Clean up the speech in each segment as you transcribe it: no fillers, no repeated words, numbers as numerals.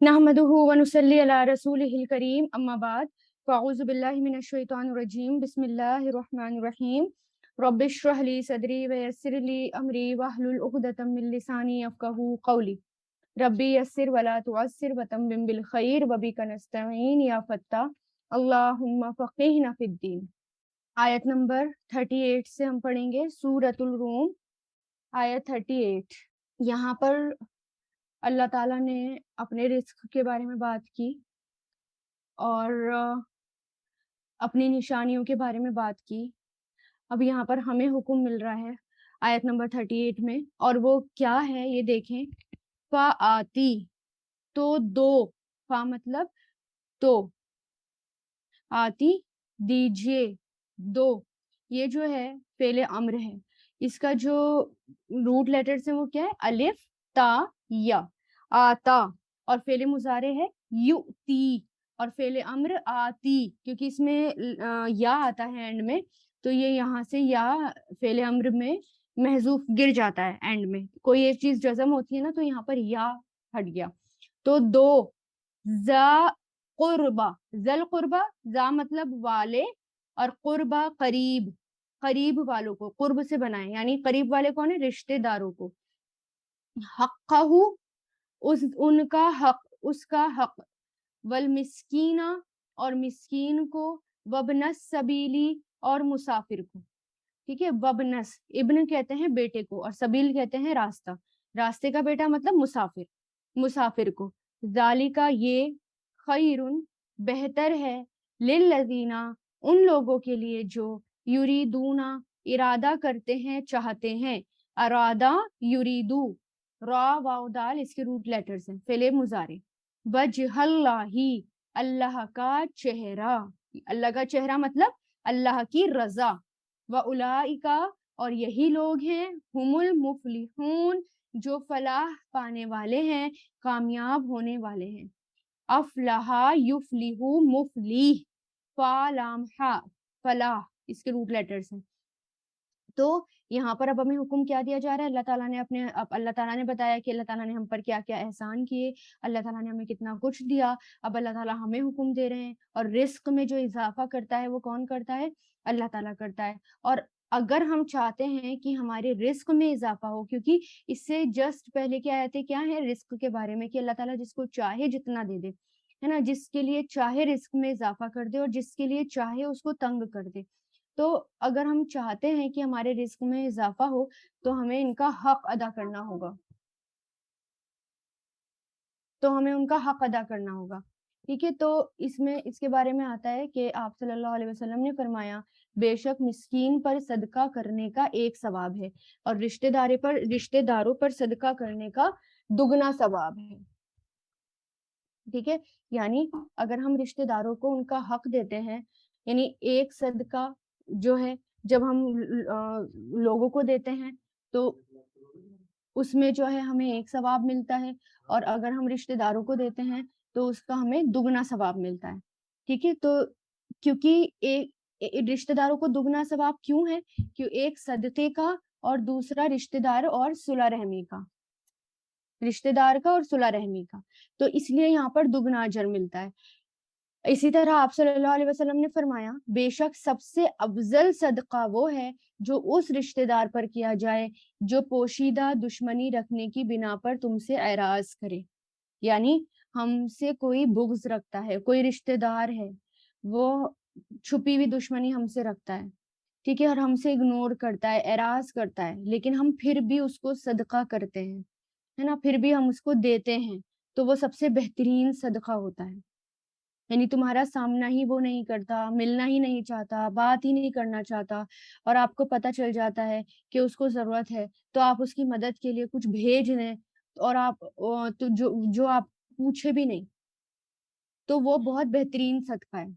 नहमदुहु व नुसल्ली अला रसूलिहिल करीम अम्मा बाद फ़अऊज़ु बिल्लाहि मिनश शैतानिर रजीम बिस्मिल्लाहिर रहमानिर रहीम रब्बिश्रह ली सदरी व यस्सिर ली अमरी वहलुल उक़दतम मिन लिसानी यफ़क़हू क़ौली रब्बी यस्सिर वला तुअस्सिर व तम्मिम बिल खैर व बिका नस्तईन या फत्ताह अल्लाहुम्मा फ़क़िहना फ़िद्दीन। आयत नंबर 38 से हम पढ़ेंगे सूरतुल रूम, आयत 38। यहाँ पर अल्लाह ताला ने अपने रिस्क के बारे में बात की और अपनी निशानियों के बारे में बात की। अब यहाँ पर हमें हुक्म मिल रहा है आयत नंबर 38 में, और वो क्या है ये देखें। फा आती, तो दो, फा मतलब तो, आती दीजिए, दो, ये जो है फेले अम्र है। इसका जो रूट लेटर्स है वो क्या है, अलिफ ता या। आता और फेले मुजारे है युती, और फेले अम्र आती, क्योंकि इसमें या आता है एंड में, तो ये यहाँ से या फेले अम्र में महजूफ गिर जाता है। एंड में कोई एक चीज जज़म होती है ना, तो यहाँ पर या हट गया। तो दो, जा कुर्बा, जल कुर्बा, जा मतलब वाले, और कुर्बा करीब, करीब वालों को कुर्ब से बनाए, यानी करीब वाले कौन है, रिश्तेदारों को। हक़्क़हू, उस उनका हक, उसका हक। वल मिस्कीना, और मिस्कीन को। वबनस सबीली, और मुसाफिर को। ठीक है, वबनस, इब्न कहते हैं बेटे को, और सबील कहते हैं रास्ता, रास्ते का बेटा मतलब मुसाफिर, मुसाफिर को। जालिका ये, खैरुन बेहतर है, लिल्लज़ीना उन लोगों के लिए जो युरीदूना इरादा करते हैं, चाहते हैं। अरादा युरीदू, रा वाव दाल इसके रूट लेटर्स हैं, फेले मुजारे। वजहल्लाही, अल्लाह का चेहरा, अल्लाह का चेहरा मतलब अल्लाह की रजा। व उलाइका, और यही लोग हैं, हुमुल मुफलिहून, जो फलाह पाने वाले हैं, कामयाब होने वाले हैं। अफलहा युफलिहु मुफलीह, फा लाम हा, फलाह इसके रूट लेटर्स हैं। तो यहाँ पर अब हमें हुक्म क्या दिया जा रहा है, अल्लाह ताला ने अपने, अब अल्लाह ताला ने बताया कि अल्लाह ताला ने हम पर क्या क्या एहसान किए, अल्लाह ताला ने हमें कितना कुछ दिया। अब अल्लाह ताला हमें हुक्म दे रहे हैं, और रिस्क में जो इजाफा करता है वो कौन करता है, अल्लाह ताला करता है। और अगर हम चाहते हैं कि हमारे रिस्क में इजाफा हो, क्योंकि इससे जस्ट पहले की आयतें क्या है रिस्क के बारे में, कि अल्लाह ताला जिसको चाहे जितना दे दे, है ना, जिसके लिए चाहे रिस्क में इजाफा कर दे, और जिसके लिए चाहे उसको तंग कर दे। तो अगर हम चाहते हैं कि हमारे रिस्क में इजाफा हो, तो हमें इनका हक अदा करना होगा, तो हमें उनका हक अदा करना होगा। ठीक है, तो इसमें इसके बारे में आता है कि आप सल्लल्लाहु अलैहि वसल्लम ने फरमाया, बेशक मिस्कीन पर सदका करने का एक सवाब है, और रिश्तेदारों पर सदका करने का दुगना सवाब है। ठीक है, यानी अगर हम रिश्तेदारों को उनका हक देते हैं, यानी एक सदका जो है, जब हम लोगों को देते हैं, तो उसमें जो है हमें एक सवाब मिलता है, और अगर हम रिश्तेदारों को देते हैं तो उसका हमें दुगना सवाब मिलता है। ठीक है, तो क्योंकि रिश्तेदारों को दुगना सवाब क्यों है, क्यों, एक सदके का, और दूसरा रिश्तेदार और सुलह रहमी का, रिश्तेदार का और सुलह रहमी का, तो इसलिए यहाँ पर दुगना अजर मिलता है। इसी तरह आप सल्लल्लाहु अलैहि वसल्लम ने फरमाया, बेशक सबसे अफजल सदका वो है जो उस रिश्तेदार पर किया जाए जो पोशीदा दुश्मनी रखने की बिना पर तुमसे एराज करे। यानी हमसे कोई बुग़्ज़ रखता है, कोई रिश्तेदार है, वो छुपी हुई दुश्मनी हमसे रखता है, ठीक है, और हमसे इग्नोर करता है, एराज करता है, लेकिन हम फिर भी उसको सदका करते हैं, है ना, फिर भी हम उसको देते हैं, तो वो सबसे बेहतरीन सदका होता है। यानी तुम्हारा सामना ही वो नहीं करता, मिलना ही नहीं चाहता, बात ही नहीं करना चाहता, और आपको पता चल जाता है कि उसको ज़रूरत है, तो आप उसकी मदद के लिए कुछ भेज दें, और आप तो जो आप पूछे भी नहीं, तो वो बहुत बेहतरीन सदका है।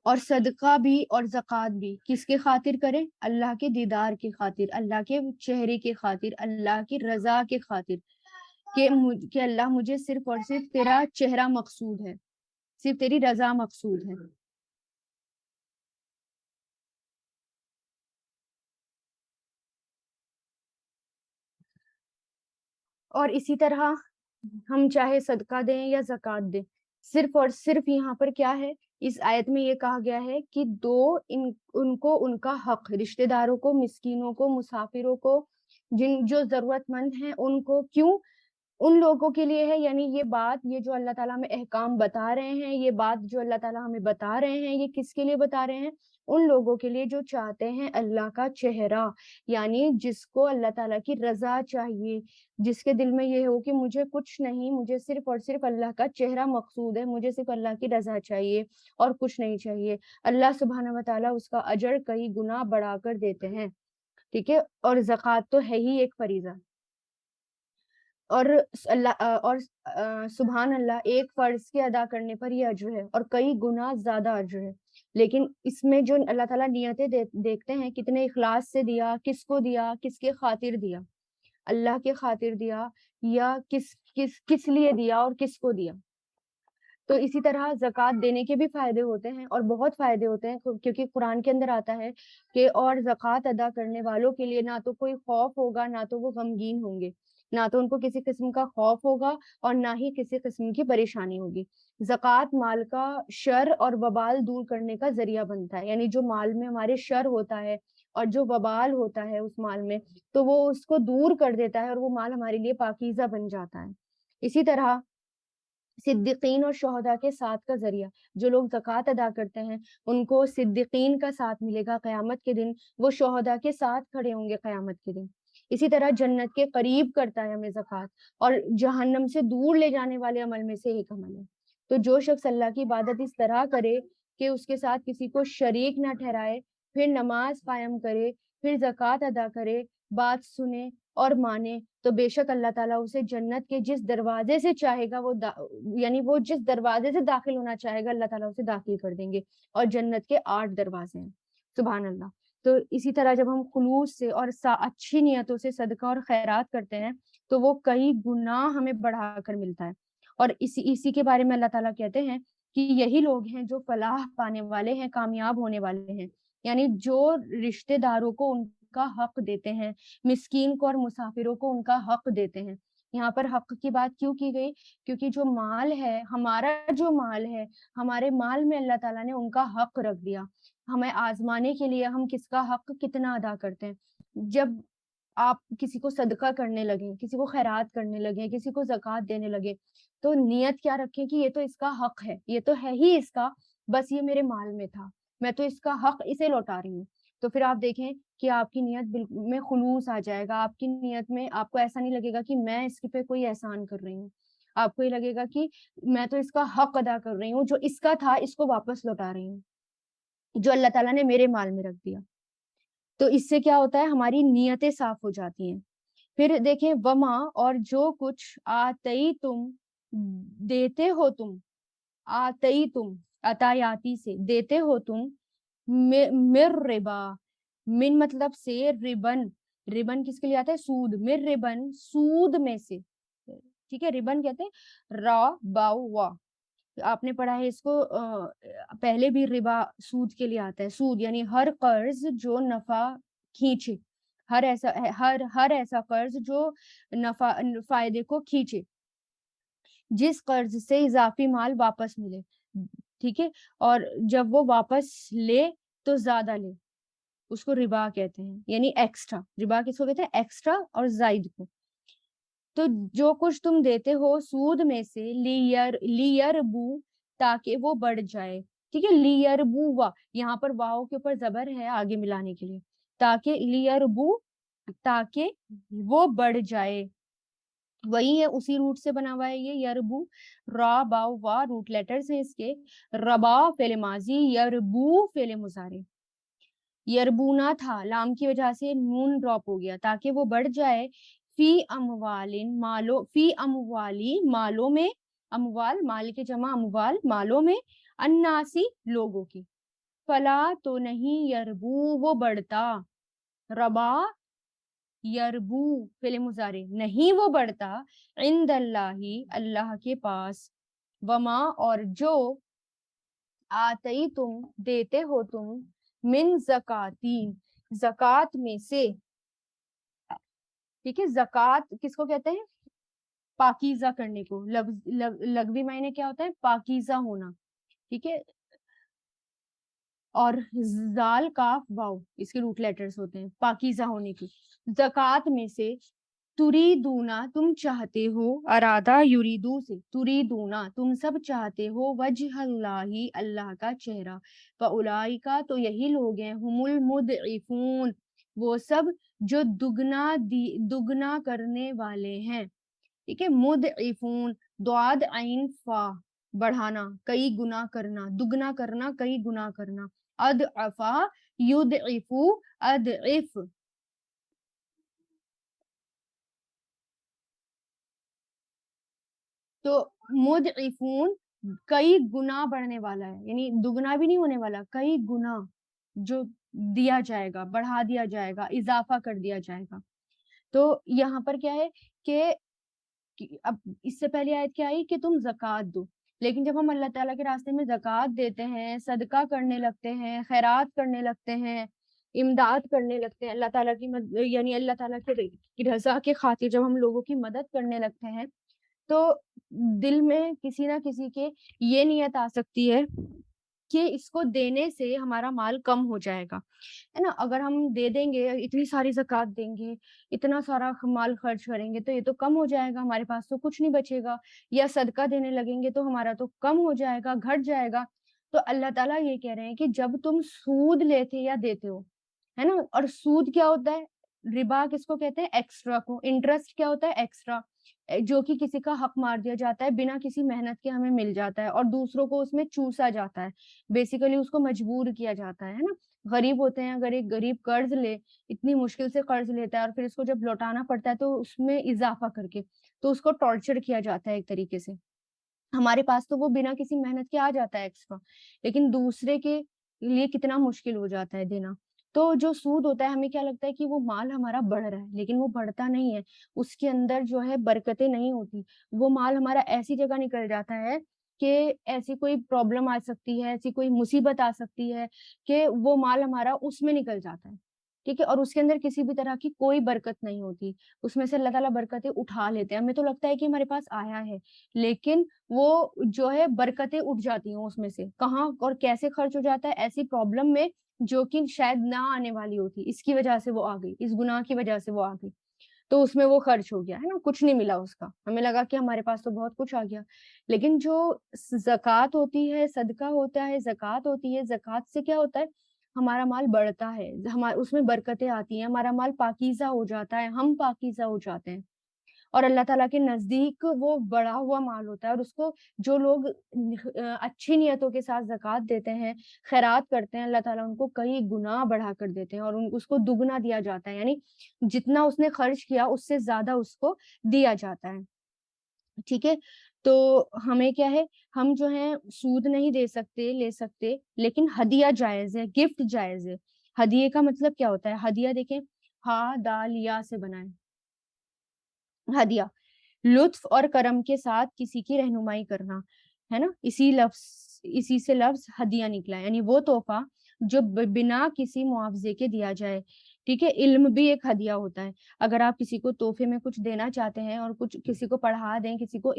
और सदका भी और ज़कात भी किसके खातिर करें, अल्लाह के दीदार की खातिर, अल्लाह के चेहरे की खातिर, अल्लाह की रज़ा की खातिर, कि अल्लाह मुझे सिर्फ़ और सिर्फ़ तेरा चेहरा मकसूद है, सिर्फ़ तेरी रज़ा मकसूद है। और इसी तरह ہم چاہے صدقہ دیں یا زکوٰۃ دیں، صرف اور صرف یہاں پر کیا ہے، اس آیت میں یہ کہا گیا ہے کہ ان کو ان کا حق، رشتہ داروں کو، مسکینوں کو، مسافروں کو، جو ضرورت مند ہیں ان کو، کیوں ان لوگوں کے لیے ہے، یعنی یہ بات، یہ جو اللہ تعالیٰ ہمیں احکام بتا رہے ہیں، یہ بات جو اللہ تعالیٰ ہمیں بتا رہے ہیں، یہ کس کے لیے بتا رہے ہیں؟ ان لوگوں کے لیے جو چاہتے ہیں اللہ کا چہرہ، یعنی جس کو اللہ تعالیٰ کی رضا چاہیے، جس کے دل میں یہ ہو کہ مجھے کچھ نہیں، مجھے صرف اور صرف اللہ کا چہرہ مقصود ہے، مجھے صرف اللہ کی رضا چاہیے اور کچھ نہیں چاہیے۔ اللہ سبحانہ و تعالیٰ اس کا اجر کئی گنا بڑھا کر دیتے ہیں، ٹھیک ہے۔ اور زکوٰۃ تو ہے ہی ایک فریضہ، اور سبحان اللہ، ایک فرض کے ادا کرنے پر یہ اجر ہے اور کئی گنا زیادہ اجر ہے، لیکن اس میں جو اللہ تعالیٰ نیتیں دیکھتے ہیں، کتنے اخلاص سے دیا، کس کو دیا، کس کے خاطر دیا، اللہ کے خاطر دیا یا کس لیے دیا اور کس کو دیا۔ تو اسی طرح زکوٰۃ دینے کے بھی فائدے ہوتے ہیں اور بہت فائدے ہوتے ہیں، کیونکہ قرآن کے اندر آتا ہے کہ اور زکوٰۃ ادا کرنے والوں کے لیے نہ تو کوئی خوف ہوگا، نہ تو وہ غمگین ہوں گے، نہ تو ان کو کسی قسم کا خوف ہوگا اور نہ ہی کسی قسم کی پریشانی ہوگی۔ زکوٰۃ مال کا شر اور وبال دور کرنے کا ذریعہ بنتا ہے، یعنی جو مال میں ہمارے شر ہوتا ہے اور جو وبال ہوتا ہے اس مال میں، تو وہ اس کو دور کر دیتا ہے اور وہ مال ہمارے لیے پاکیزہ بن جاتا ہے۔ اسی طرح صدیقین اور شہداء کے ساتھ کا ذریعہ، جو لوگ زکوٰۃ ادا کرتے ہیں ان کو صدیقین کا ساتھ ملے گا قیامت کے دن، وہ شہداء کے ساتھ کھڑے ہوں گے قیامت کے دن۔ اسی طرح جنت کے قریب کرتا ہے ہمیں زکوٰۃ، اور جہنم سے دور لے جانے والے عمل میں سے ایک عمل ہے۔ تو جو شخص اللہ کی عبادت اس طرح کرے کہ اس کے ساتھ کسی کو شریک نہ ٹھہرائے، پھر نماز قائم کرے، پھر زکوٰۃ ادا کرے، بات سنے اور مانے، تو بے شک اللہ تعالیٰ اسے جنت کے جس دروازے سے چاہے گا یعنی وہ جس دروازے سے داخل ہونا چاہے گا اللہ تعالیٰ اسے داخل کر دیں گے، اور جنت کے 8 دروازے ہیں، سبحان اللہ۔ تو اسی طرح جب ہم خلوص سے اور اچھی نیتوں سے صدقہ اور خیرات کرتے ہیں تو وہ کئی گنا ہمیں بڑھا کر ملتا ہے، اور اسی کے بارے میں اللہ تعالیٰ کہتے ہیں کہ یہی لوگ ہیں جو فلاح پانے والے ہیں، کامیاب ہونے والے ہیں، یعنی جو رشتہ داروں کو ان کا حق دیتے ہیں، مسکین کو اور مسافروں کو ان کا حق دیتے ہیں۔ یہاں پر حق کی بات کیوں کی گئی؟ کیونکہ جو مال ہے، ہمارا جو مال ہے، ہمارے مال میں اللہ تعالیٰ نے ان کا حق رکھ دیا، ہمیں آزمانے کے لیے ہم کس کا حق کتنا ادا کرتے ہیں۔ جب آپ کسی کو صدقہ کرنے لگیں، کسی کو خیرات کرنے لگیں، کسی کو زکوٰۃ دینے لگے، تو نیت کیا رکھیں کہ یہ تو اس کا حق ہے، یہ تو ہے ہی اس کا، بس یہ میرے مال میں تھا، میں تو اس کا حق اسے لوٹا رہی ہوں۔ تو پھر آپ دیکھیں کہ آپ کی نیت میں خلوص آ جائے گا، آپ کی نیت میں آپ کو ایسا نہیں لگے گا کہ میں اس پہ کوئی احسان کر رہی ہوں، آپ کو یہ لگے گا کہ میں تو اس کا حق ادا کر رہی ہوں، جو اس کا تھا اس کو واپس لوٹا رہی ہوں، جو اللہ تعالیٰ نے میرے مال میں رکھ دیا۔ تو اس سے کیا ہوتا ہے، ہماری نیتیں صاف ہو جاتی ہیں۔ پھر دیکھیں وما، اور جو کچھ آتئی تم، دیتے ہو تم، آتئی تم، عطایاتی سے دیتے ہو تم، مر ربا، من مطلب سے ربن، ربن کس کے لیے آتا ہے؟ سود، مر ربن، سود میں سے، ٹھیک ہے، ربن کہتے ہیں را باؤ وا، آپ نے پڑھا ہے اس کو پہلے بھی، ربا سود کے لیے آتا ہے، سود یعنی ہر قرض جو نفع کھینچے، ہر ایسا قرض جو فائدے کو کھینچے، جس قرض سے اضافی مال واپس ملے، ٹھیک ہے، اور جب وہ واپس لے تو زیادہ لے، اس کو ربا کہتے ہیں، یعنی ایکسٹرا، ربا کس کو کہتے ہیں؟ ایکسٹرا اور زائد کو۔ تو جو کچھ تم دیتے ہو سود میں سے، لیربو، تاکہ وہ بڑھ جائے، ٹھیک ہے، لیربو وا، یہاں پر واؤ کے اوپر زبر ہے آگے ملانے کے لیے، تاکہ لیربو، تاکہ وہ بڑھ جائے، وہی ہے، اسی روٹ سے بنا ہوا ہے یہ یربو، را باؤ وا روٹ لیٹرز ہیں اس کے، ربا فعل ماضی، یربو فعل مضارع، یربونا تھا، لام کی وجہ سے نون ڈراپ ہو گیا، تاکہ وہ بڑھ جائے، فی اموالن، مالو، فی اموالی، مالوں میں، اموال مال کے جمع اموال، مالوں میں، اناسی لوگوں کی، فلا تو نہیں، یربو وہ بڑھتا، ربا یربو فعل مضارع، نہیں وہ بڑھتا، عند اللہ اللہ کے پاس، وما اور جو آتئی تم دیتے ہو تم، من زکاتی زکات میں سے، ٹھیک ہے، زکات کس کو کہتے ہیں؟ पाकीज़ा करने को। लग़वी मायने क्या होता है? पाकीज़ा होना, ठीक है? और ज़ाल, काफ, वाव इसके रूट लेटर्स होते हैं, पाकीज़ा होने की। ज़कात में से तुरीदूना तुम चाहते हो, अरादा युरीदू से, तुरीदूना तुम सब चाहते हो, वजहल्लाही अल्लाह का चेहरा, फउलाइका तो यही लोग हैं, हुमुल मुदइफून वो सब जो दुगना करने वाले हैं। ठीक है, मुदइफून द्वाद आइन फा बढ़ाना, कई गुना करना, दुगना करना, कई गुना करना। अदअफा युदइफु अदइफ, तो मुदइफून कई गुना बढ़ने वाला है, यानी दुगना भी नहीं होने वाला, कई गुना जो दिया जाएगा, बढ़ा दिया जाएगा, इजाफा कर दिया जाएगा। तो यहाँ पर क्या है कि अब इससे पहली आयत क्या आई कि तुम ज़कात दो। लेकिन जब हम अल्लाह ताला के रास्ते में ज़कात देते हैं, सदका करने लगते हैं, खैरात करने लगते हैं, इमदाद करने लगते हैं, अल्लाह ताला की यानी अल्लाह ताला की रज़ा के खातिर जब हम लोगों की मदद करने लगते हैं, तो दिल में किसी न किसी के ये नियत आ सकती है कि इसको देने से हमारा माल कम हो जाएगा, है ना? अगर हम दे देंगे, इतनी सारी ज़कात देंगे, इतना सारा माल खर्च करेंगे, तो ये तो कम हो जाएगा, हमारे पास तो कुछ नहीं बचेगा, या सदका देने लगेंगे तो हमारा तो कम हो जाएगा, घट जाएगा। तो अल्लाह ताला ये कह रहे हैं कि जब तुम सूद लेते या देते हो, है ना? और सूद क्या होता है? रिबा किसको कहते हैं? एक्स्ट्रा को। इंटरेस्ट क्या होता है? एक्स्ट्रा, जो कि किसी का हक मार दिया जाता है, बिना किसी मेहनत के हमें मिल जाता है और दूसरों को उसमें चूसा जाता है। बेसिकली उसको मजबूर किया जाता है ना? गरीब होते हैं, अगर एक गरीब कर्ज़ ले, इतनी मुश्किल से कर्ज़ लेता है और फिर इसको जब लौटाना पड़ता है तो उसमें इज़ाफ़ा करके, तो उसको टॉर्चर किया जाता है एक तरीके से। हमारे पास तो वो बिना किसी मेहनत के आ जाता है एक्स्ट्रा, लेकिन दूसरे के लिए कितना मुश्किल हो जाता है देना। तो जो सूद होता है, हमें क्या लगता है कि वो माल हमारा बढ़ रहा है, लेकिन वो बढ़ता नहीं है। उसके अंदर जो है बरकतें नहीं होती। वो माल हमारा ऐसी जगह निकल जाता है कि ऐसी कोई प्रॉब्लम आ सकती है, ऐसी कोई मुसीबत आ सकती है कि वो माल हमारा उसमें निकल जाता है। ठीक है? और उसके अंदर किसी भी तरह की कोई बरकत नहीं होती। उसमें से अल्लाह ताला बरकतें उठा लेते हैं। हमें तो लगता है कि हमारे पास आया है, लेकिन वो जो है बरकतें उठ जाती हैं उसमें से। कहाँ और कैसे खर्च हो जाता है? ऐसी प्रॉब्लम में जो कि शायद ना आने वाली होती, इसकी वजह से वो आ गई, इस गुनाह की वजह से वो आ गई। तो उसमें वो खर्च हो गया, है ना? कुछ नहीं मिला उसका। हमें लगा कि हमारे पास तो बहुत कुछ आ गया। लेकिन जो ज़कात होती है, सदका होता है, ज़कात होती है, ज़कात से क्या होता है? हमारा माल बढ़ता है, हमा उसमें बरकतें आती हैं, हमारा माल पाकीज़ा हो जाता है, हम पाकीज़ा हो जाते हैं। और अल्लाह ताला के नज़दीक वो बढ़ा हुआ माल होता है और उसको जो लोग अच्छी नियतों के साथ ज़कात देते हैं, खैरात करते हैं, अल्लाह ताला उनको कई गुना बढ़ा कर देते हैं और उसको दुगना दिया जाता है। यानी जितना उसने खर्च किया उससे ज़्यादा उसको दिया जाता है। ठीक है? तो हमें क्या है, हम जो है सूद नहीं दे सकते, ले सकते, लेकिन हदिया जायज़ है, गिफ्ट जायज़ है। हदिये का मतलब क्या होता है? हदिया देखें, हा, दाल, या से बना है। हदिया लुत्फ और करम के साथ किसी की रहनुमाई करना, है ना? इसी से लफ्ज़ हदिया निकला है, यानी वो तोहफ़ा जो बिना किसी मुआवज़े के दिया जाए, ठीक है? इल्म भी एक हदिया होता है। अगर आप किसी को तोहफ़े में कुछ देना चाहते हैं और कुछ किसी को पढ़ा दें, किसी को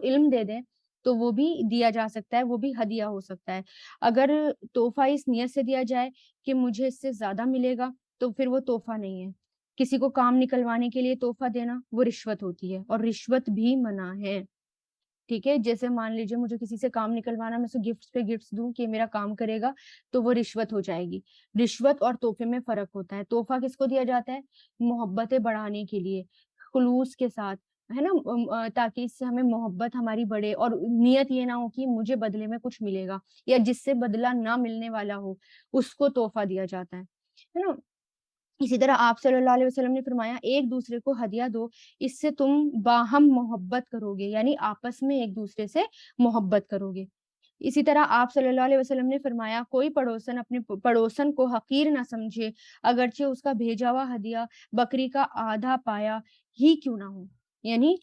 इल्म दे दें, तो वो भी दिया जा सकता है, वो भी हदिया हो सकता है। अगर तोहफ़ा इस नियत से दिया जाए कि मुझे इससे ज़्यादा मिलेगा, तो फिर वो तोहफ़ा नहीं है। किसी को काम निकलवाने के लिए तोहफ़ा देना, वो रिश्वत होती है और रिश्वत भी मना है, ठीक है? जैसे मान लीजिए मुझे किसी से काम निकलवाना, मैं उसे गिफ्ट्स पे गिफ्ट्स दूँ कि ये मेरा काम करेगा, तो वो रिश्वत हो जाएगी। रिश्वत और तोहफ़े में फ़र्क होता है। तोहफ़ा किसको दिया जाता है? मोहब्बतें बढ़ाने के लिए, खुलूस के साथ, है ना? ताकि इससे हमें मोहब्बत हमारी बढ़े और नियत ये ना हो कि मुझे बदले में कुछ मिलेगा या जिससे बदला ना मिलने वाला हो, उसको तोहफ़ा दिया जाता है ना? इसी तरह आप सल्लल्लाहु अलैहि वसल्लम ने फरमाया एक-दूसरे को हदिया दो, इससे तुम बाहम मोहब्बत करोगे, यानी आपस में एक-दूसरे से मोहब्बत करोगे। इसी तरह आप सल्लल्लाहु अलैहि वसल्लम ने फरमाया कोई पड़ोसन अपने पड़ोसन को हकीर ना समझे, अगरचे उसका भेजा हुआ हदिया बकरी का आधा पाया ही क्यों ना हो। यानी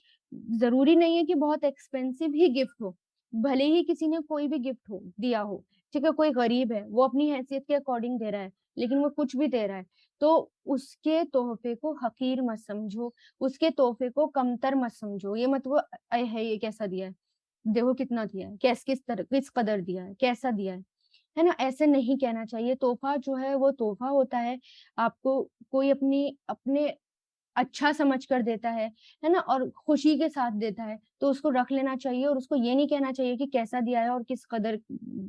ज़रूरी नहीं है कि बहुत एक्सपेंसिव ही गिफ्ट हो, भले ही किसी ने कोई भी गिफ्ट दिया हो, ठीक है? कोई गरीब है, वो अपनी हैसियत के अकॉर्डिंग दे रहा है, लेकिन वो कुछ भी दे रहा है। تو اس کے تحفے کو حقیر مت سمجھو، اس کے تحفے کو کمتر مت سمجھو، یہ مت وہ اے ہے یہ کیسا دیا ہے، دیکھو کتنا دیا ہے، کس قدر دیا ہے، کیسا دیا ہے نا، ایسے نہیں کہنا چاہیے۔ تحفہ جو ہے وہ تحفہ ہوتا ہے، آپ کو کوئی اپنے اچھا سمجھ کر دیتا ہے نا، اور خوشی کے ساتھ دیتا ہے تو اس کو رکھ لینا چاہیے، اور اس کو یہ نہیں کہنا چاہیے کہ کیسا دیا ہے اور کس قدر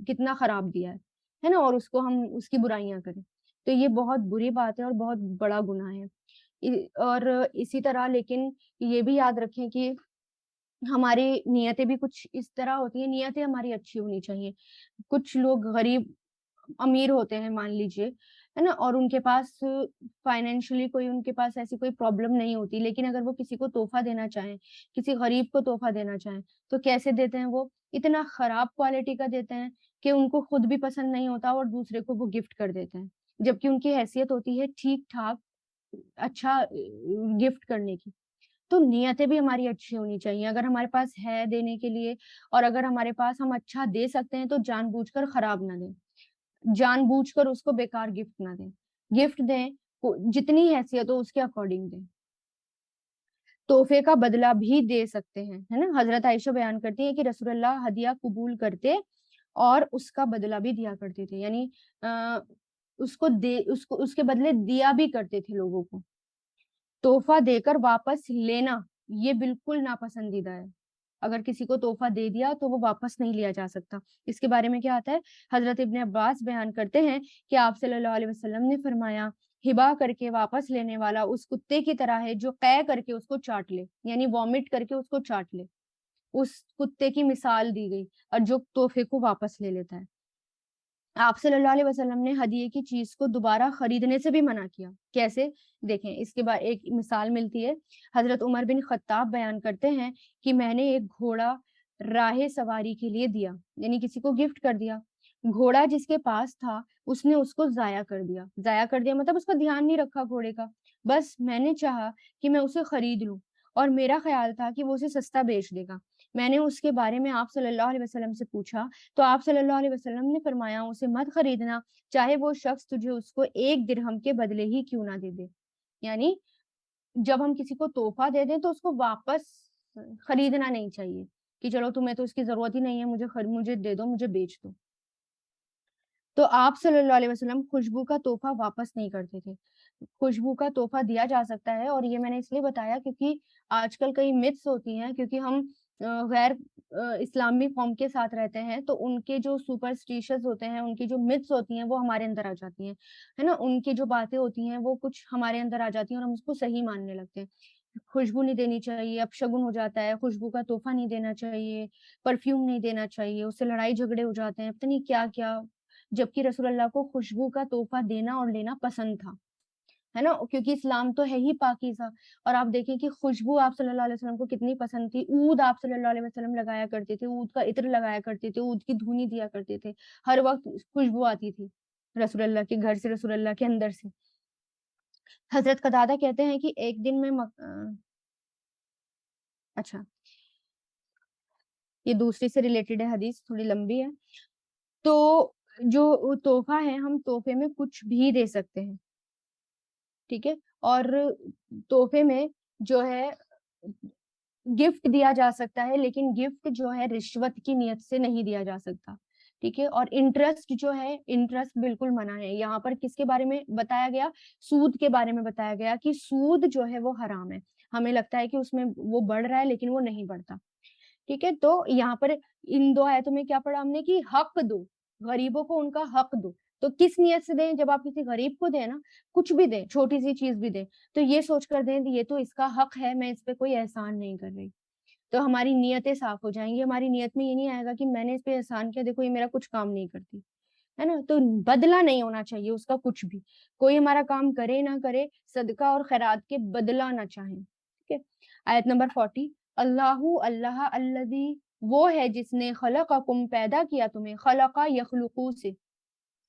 کتنا خراب دیا ہے نا، اور اس کو ہم اس کی برائیاں کریں، تو یہ بہت بری بات ہے اور بہت بڑا گناہ ہے۔ اور اسی طرح لیکن یہ بھی یاد رکھیں کہ ہماری نیتیں بھی کچھ اس طرح ہوتی ہیں، نیتیں ہماری اچھی ہونی چاہیے۔ کچھ لوگ غریب امیر ہوتے ہیں مان لیجیے، ہے نا، اور ان کے پاس فائنینشلی کوئی ان کے پاس ایسی کوئی پرابلم نہیں ہوتی، لیکن اگر وہ کسی کو تحفہ دینا چاہیں، کسی غریب کو تحفہ دینا چاہیں تو کیسے دیتے ہیں؟ وہ اتنا خراب کوالٹی کا دیتے ہیں کہ ان کو خود بھی پسند نہیں ہوتا اور دوسرے کو وہ گفٹ کر دیتے ہیں، جبکہ ان کی حیثیت ہوتی ہے ٹھیک ٹھاک اچھا گفٹ کرنے کی۔ تو نیتیں بھی ہماری اچھی ہونی چاہیے، اگر ہمارے پاس ہے دینے کے لیے اور اگر ہمارے پاس ہم اچھا دے سکتے ہیں تو جان بوجھ کر خراب نہ دیں، جان بوجھ کر اس کو بیکار گفٹ نہ دیں، گفٹ دیں جتنی حیثیت ہو اس کے اکارڈنگ دیں۔ تحفے کا بدلہ بھی دے سکتے ہیں، ہے نا، حضرت عائشہ بیان کرتی ہے کہ رسول اللہ ہدیہ قبول کرتے اور اس کا بدلہ بھی دیا کرتے تھے، یعنی اس کے بدلے دیا بھی کرتے تھے لوگوں کو۔ تحفہ دے کر واپس لینا یہ بالکل ناپسندیدہ ہے، اگر کسی کو تحفہ دے دیا تو وہ واپس نہیں لیا جا سکتا۔ اس کے بارے میں کیا آتا ہے؟ حضرت ابن عباس بیان کرتے ہیں کہ آپ صلی اللہ علیہ وسلم نے فرمایا ہبا کر کے واپس لینے والا اس کتے کی طرح ہے جو قے کر کے اس کو چاٹ لے، یعنی وامٹ کر کے اس کو چاٹ لے، اس کتے کی مثال دی گئی، اور جو تحفے کو واپس لے لیتا ہے۔ آپ صلی اللہ علیہ وسلم نے ہدیے کی چیز کو دوبارہ خریدنے سے بھی منع کیا۔ کیسے؟ دیکھیں اس کے بعد ایک مثال ملتی ہے، حضرت عمر بن خطاب بیان کرتے ہیں کہ میں نے ایک گھوڑا راہ سواری کے لیے دیا، یعنی کسی کو گفٹ کر دیا، گھوڑا جس کے پاس تھا اس نے اس کو ضائع کر دیا، ضائع کر دیا مطلب اس کا دھیان نہیں رکھا گھوڑے کا، بس میں نے چاہا کہ میں اسے خرید لوں اور میرا خیال تھا کہ وہ اسے سستا بیچ دے گا، میں نے اس کے بارے میں آپ صلی اللہ علیہ وسلم سے پوچھا تو آپ صلی اللہ علیہ وسلم نے فرمایا اسے مت خریدنا، چاہے وہ شخص تجھے اس کو 1 درہم کے بدلے ہی کیوں نہ دے دے۔ یعنی جب ہم کسی کو تحفہ دے دیں تو اس کو واپس خریدنا نہیں چاہیے کہ چلو تمہیں تو اس کی ضرورت ہی نہیں ہے، مجھے دے دو، مجھے بیچ دو۔ تو آپ صلی اللہ علیہ وسلم خوشبو کا تحفہ واپس نہیں کرتے تھے۔ خوشبو کا تحفہ دیا جا سکتا ہے، اور یہ میں نے اس لیے بتایا کیونکہ آج کل کئی متس ہوتی ہیں، کیونکہ ہم غیر اسلامی قوم کے ساتھ رہتے ہیں تو ان کے جو سپرسٹیشس ہوتے ہیں، ان کی جو متس ہوتی ہیں وہ ہمارے اندر آ جاتی ہیں، ہے نا، ان کی جو باتیں ہوتی ہیں وہ کچھ ہمارے اندر آ جاتی ہیں اور ہم اس کو صحیح ماننے لگتے ہیں۔ خوشبو نہیں دینی چاہیے، اپشگن ہو جاتا ہے، خوشبو کا تحفہ نہیں دینا چاہیے، پرفیوم نہیں دینا چاہیے، اس سے لڑائی جھگڑے ہو جاتے ہیں، پتہ نہیں کیا کیا، جبکہ رسول اللہ کو خوشبو کا تحفہ دینا اور لینا پسند تھا، ہے نا، کیونکہ اسلام تو ہے ہی پاکیزہ۔ اور آپ دیکھیں کہ خوشبو آپ صلی اللہ علیہ وسلم کو کتنی پسند تھی، عود آپ صلی اللہ علیہ وسلم لگایا کرتے تھے، عود کا عطر لگایا کرتے تھے، عود کی دھونی دیا کرتے تھے، ہر وقت خوشبو آتی تھی رسول اللہ کے گھر سے، رسول اللہ کے اندر سے۔ حضرت قتادہ کہتے ہیں کہ ایک دن میں اچھا یہ دوسری سے ریلیٹڈ ہے، حدیث تھوڑی لمبی ہے۔ تو جو تحفہ ہے ہم تحفے میں کچھ بھی دے سکتے ہیں، ٹھیک ہے، اور تحفے میں جو ہے گفٹ دیا جا سکتا ہے، لیکن گفٹ جو ہے رشوت کی نیت سے نہیں دیا جا سکتا، ٹھیک ہے، اور انٹرسٹ جو ہے، انٹرسٹ بالکل منع ہے۔ یہاں پر کس کے بارے میں بتایا گیا؟ سود کے بارے میں بتایا گیا کہ سود جو ہے وہ حرام ہے، ہمیں لگتا ہے کہ اس میں وہ بڑھ رہا ہے لیکن وہ نہیں بڑھتا، ٹھیک ہے۔ تو یہاں پر ان 2 آیتوں میں کیا پڑھا ہم نے کہ حق دو، غریبوں کو ان کا حق دو، تو کس نیت سے دیں؟ جب آپ کسی غریب کو دیں نا، کچھ بھی دیں، چھوٹی سی چیز بھی دیں، تو یہ سوچ کر دیں کہ یہ تو اس کا حق ہے، میں اس پہ کوئی احسان نہیں کر رہی، تو ہماری نیتیں صاف ہو جائیں گی، ہماری نیت میں یہ نہیں آئے گا کہ میں نے اس پہ احسان کیا، دیکھو یہ میرا کچھ کام نہیں کرتی، ہے نا، تو بدلہ نہیں ہونا چاہیے اس کا کچھ بھی، کوئی ہمارا کام کرے نہ کرے، صدقہ اور خیرات کے بدلہ نہ چاہیں، ٹھیک ہے۔ آیت نمبر 40، اللہ اللہ الذی وہ ہے جس نے خلقکم پیدا کیا تمہیں، خلقہ یخلقو سے،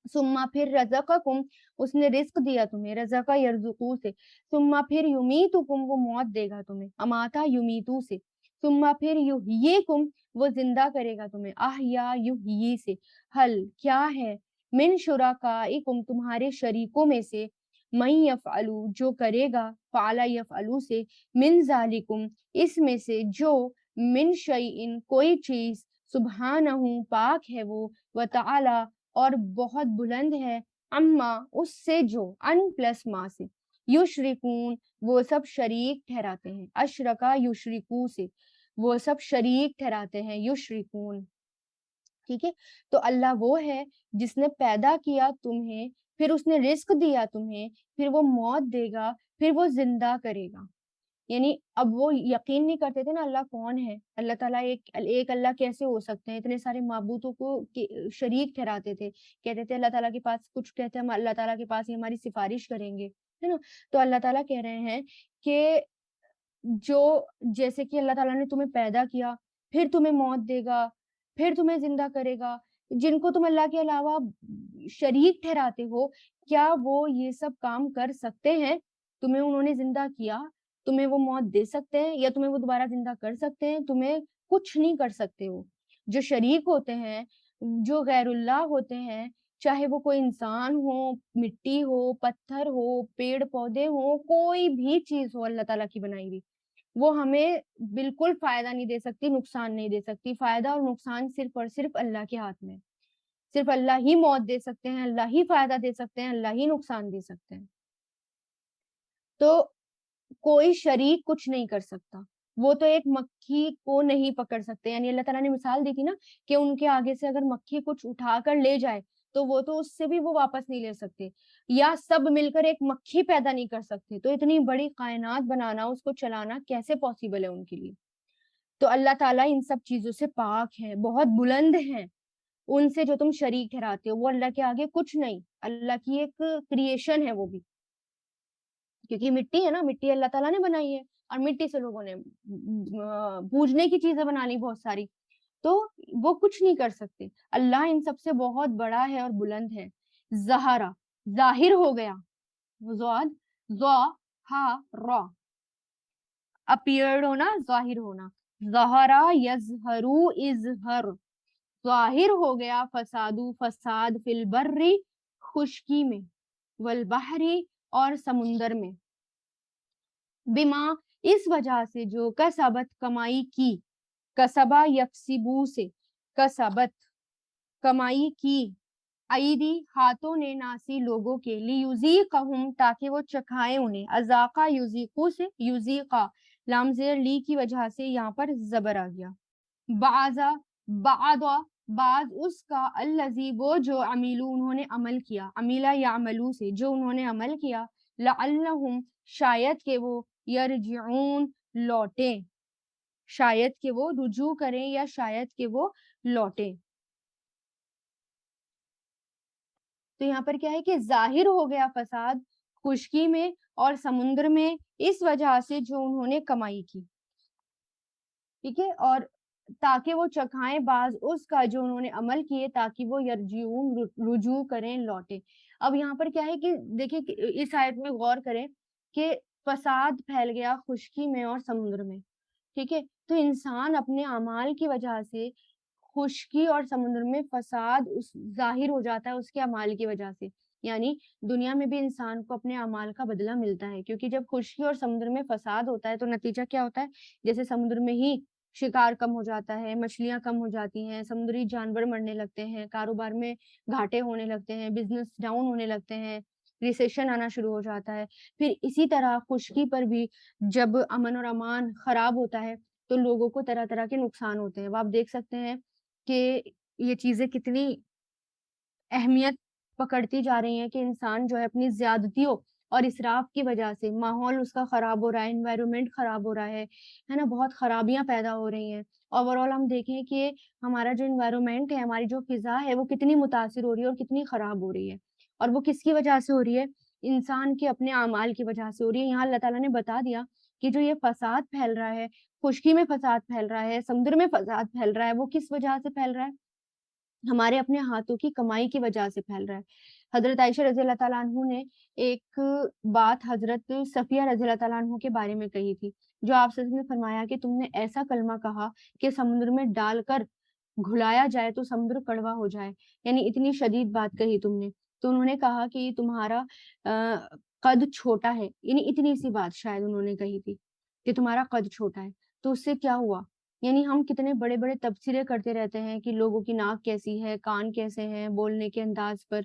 ثم پھر رزقکم اس نے رزق دیا تمہیں، رزقہ یرزقو سے، ثم پھر یمیتکم وہ موت دے گا تمہیں، اماتا یمیتو سے، ثم پھر یحییکم وہ زندہ کرے گا تمہیں، احیا یحیی سے، حل کیا ہے، من شرکائکم تمہارے شریکوں میں سے، من यफ़अलु जो करेगा, फ़अला यफ़अलु से, मिन ज़ालिकुम इस में से, जो, मिन शैइन कोई चीज़, सुब्हानहू पाक है वो, व तआला और बहुत बुलंद है, अम्मा उससे जो, अन प्लस मा से, युशरिकून वो सब शरीक ठहराते हैं, अशरका युशरिकू से, वो सब शरीक ठहराते हैं, युशरिकून। ठीक है? तो अल्लाह वो है जिसने पैदा किया तुम्हें, फिर उसने रिज़्क दिया तुम्हें, फिर वो मौत देगा, फिर वो ज़िंदा करेगा। यानी अब वो यकीन नहीं करते थे ना अल्लाह कौन है? अल्लाह ताला एक अल्लाह कैसे हो सकते हैं? इतने सारे माबूदों को शरीक ठहराते थे। कहते थे अल्लाह ताला के पास कुछ कहते हैं हम अल्लाह ताला के पास ही हमारी सिफ़ारिश करेंगे, है ना? तो अल्लाह ताला कह रहे हैं कि जो जैसे कि अल्लाह ताला ने तुम्हें पैदा किया, फिर तुम्हें मौत देगा, फिर तुम्हें ज़िंदा करेगा। जिनको तुम अल्लाह के अलावा शरीक ठहराते हो, क्या वो ये सब काम कर सकते हैं? तुम्हें उन्होंने ज़िंदा किया, तुम्हें वो मौत दे सकते हैं या तुम्हें वो दोबारा ज़िंदा कर सकते हैं? तुम्हें कुछ नहीं कर सकते हो। जो शरीक होते हैं, जो गैरुल्लाह होते हैं, चाहे वो कोई इंसान हो, मिट्टी हो, पत्थर हो, पेड़-पौधे हों, कोई भी चीज़ हो अल्लाह ताला की बनाई हुई। वो हमें बिल्कुल फ़ायदा नहीं दे सकती, नुकसान नहीं दे सकती। फ़ायदा और नुकसान सिर्फ़ और सिर्फ़ अल्लाह के हाथ में है। सिर्फ़ अल्लाह ही मौत दे सकते हैं, अल्लाह ही फ़ायदा दे सकते हैं, अल्लाह ही नुकसान दे सकते हैं। तो कोई शरीक कुछ नहीं कर सकता। वो तो एक मक्खी को नहीं पकड़ सकते। यानी अल्लाह ताला ने मिसाल दी थी ना कि उनके आगे से अगर मक्खी कुछ उठाकर ले जाए, तो वो तो उससे भी वो वापस नहीं ले सकते। या सब मिलकर एक मक्खी पैदा नहीं कर सकते। तो इतनी बड़ी कायनात बनाना, उसको चलाना कैसे पॉसिबल है उनके लिए? तो अल्लाह ताला इन सब चीज़ों से पाक है, बहुत बुलंद हैं। उनसे जो तुम शरीक ठहराते हो, वो अल्लाह के आगे कुछ नहीं। अल्लाह की एक क्रिएशन है वो भी। क्योंकि मिट्टी है ना, मिट्टी अल्लाह ताला ने बनाई है और मिट्टी से लोगों ने पूजने की चीज़ें बना ली बहुत सारी। तो वो कुछ नहीं कर सकते। अल्लाह इन सब से बहुत बड़ा है और बुलंद है। ज़हरा, ज़ाहिर हो गया। ज़ाद, ज़ा, हा, रा। अपीयर्ड होना, ज़ाहिर होना। ज़हरा यज़हरु इज़हर। ज़ाहिर हो गया फ़सादु फ़साद फिल बर्री खुशकी में, वल बहरी और समुंदर में। बिमा इस वजह से जो कसबत कमाई की, कसबा यकसिबू से, कसबत कमाई की, अयदी हाथों ने नासी लोगों के लिए युज़ीक़हुम ताकि वो चखाए उन्हें, अज़ाक़ा युज़ीक़ु से, युज़ीक़ा लाम ज़ेर ली की वजह से यहाँ पर ज़बर आ गया। बाज़ा बादा बाज़ उसका अल्लज़ी वो जो अमीलू उन्होंने अमल किया, अमीला यामलू से जो उन्होंने अमल किया, लअल्लहुम शायद के वो यरजिऊन लौटें, शायद कि वो रुजू करें या शायद कि वो लौटें। तो यहाँ पर क्या है कि ज़ाहिर हो गया फ़साद खुशकी में और समुद्र में इस वजह से जो उन्होंने कमाई की। ठीक है? और ताकि वो चखाएँ बाज़ उसका जो उन्होंने अमल किए ताकि वो यरजिऊन रुजू करें, लौटें। अब यहाँ पर क्या है कि देखिए कि इस आयत में गौर करें कि फ़साद फैल गया खुशकी में और समुद्र में, ठीक है? तो इंसान अपने अमाल की वजह से खुशकी और समुद्र में फ़साद उस ज़ाहिर हो जाता है उसके अमाल की वजह से। यानी दुनिया में भी इंसान को अपने अमाल का बदला मिलता है क्योंकि जब खुशकी और समुद्र में फ़साद होता है तो नतीजा क्या होता है? जैसे समुद्र में ही शिकार कम हो जाता है, मछलियाँ कम हो जाती हैं, समुद्री जानवर मरने लगते हैं, कारोबार में घाटे होने लगते हैं, बिज़नेस डाउन होने लगते हैं, रिसेशन आना शुरू हो जाता है। फिर इसी तरह खुशकी पर भी जब अमन और अमान ख़राब होता है, तो लोगों को तरह-तरह के नुकसान होते हैं। अब आप देख सकते हैं कि ये चीज़ें कितनी अहमियत पकड़ती जा रही हैं कि इंसान जो है अपनी ज़्यादतियों और इसराफ की वजह से माहौल उसका खराब हो रहा है, एनवायरनमेंट खराब हो रहा है ना? बहुत खराबियाँ पैदा हो रही हैं। ओवरऑल हम देखें कि हमारा जो एनवायरनमेंट है, हमारी जो फ़िज़ा है, वो कितनी मुतासिर हो रही है और कितनी खराब हो रही है। और वो किसकी वजह से हो रही है? इंसान के अपने अमाल की वजह से हो रही है। यहाँ अल्लाह ताला ने बता दिया कि जो ये फ़साद फैल रहा है, खुशकी में फ़साद फैल रहा है, समुद्र में फ़साद फैल रहा है, वो किस वजह से फैल रहा है? हमारे अपने हाथों की कमाई की वजह से फैल रहा है। हज़रत आयशा रज़ी अल्लाह तआला अन्हु ने एक बात हज़रत सफ़िया रज़ी अल्लाह तआला अन्हु के बारे में कही थी, जो आप सल्लल्लाहु अलैहि वसल्लम ने फरमाया कि तुमने ऐसा कलमा कहा कि समुद्र में डालकर घुलाया जाए तो समुद्र कड़वा हो जाए, यानी इतनी शदीद बात कही तुमने। तो उन्होंने कहा कि ये तुम्हारा قد چھوٹا ہے، یعنی اتنی سی بات شاید انہوں نے کہی تھی کہ تمہارا قد چھوٹا ہے، تو اس سے کیا ہوا؟ یعنی ہم کتنے بڑے بڑے تبصرے کرتے رہتے ہیں کہ لوگوں کی ناک کیسی ہے، کان کیسے ہیں، بولنے کے انداز پر،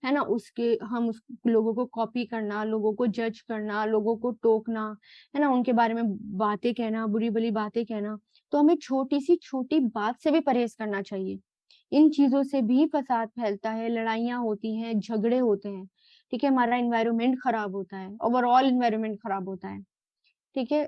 ہے نا، اس کے ہم اس لوگوں کو کاپی کرنا، لوگوں کو جج کرنا، لوگوں کو ٹوکنا، ہے نا، ان کے بارے میں باتیں کہنا، بری بری باتیں کہنا. تو ہمیں چھوٹی سی چھوٹی بات سے بھی پرہیز کرنا چاہیے. ان چیزوں سے بھی فساد پھیلتا ہے، لڑائیاں ہوتی ہیں، جھگڑے ہوتے ہیں. ٹھیک ہے، ہمارا انوائرمنٹ خراب ہوتا ہے، اوور آل انوائرمنٹ خراب ہوتا ہے. ٹھیک ہے.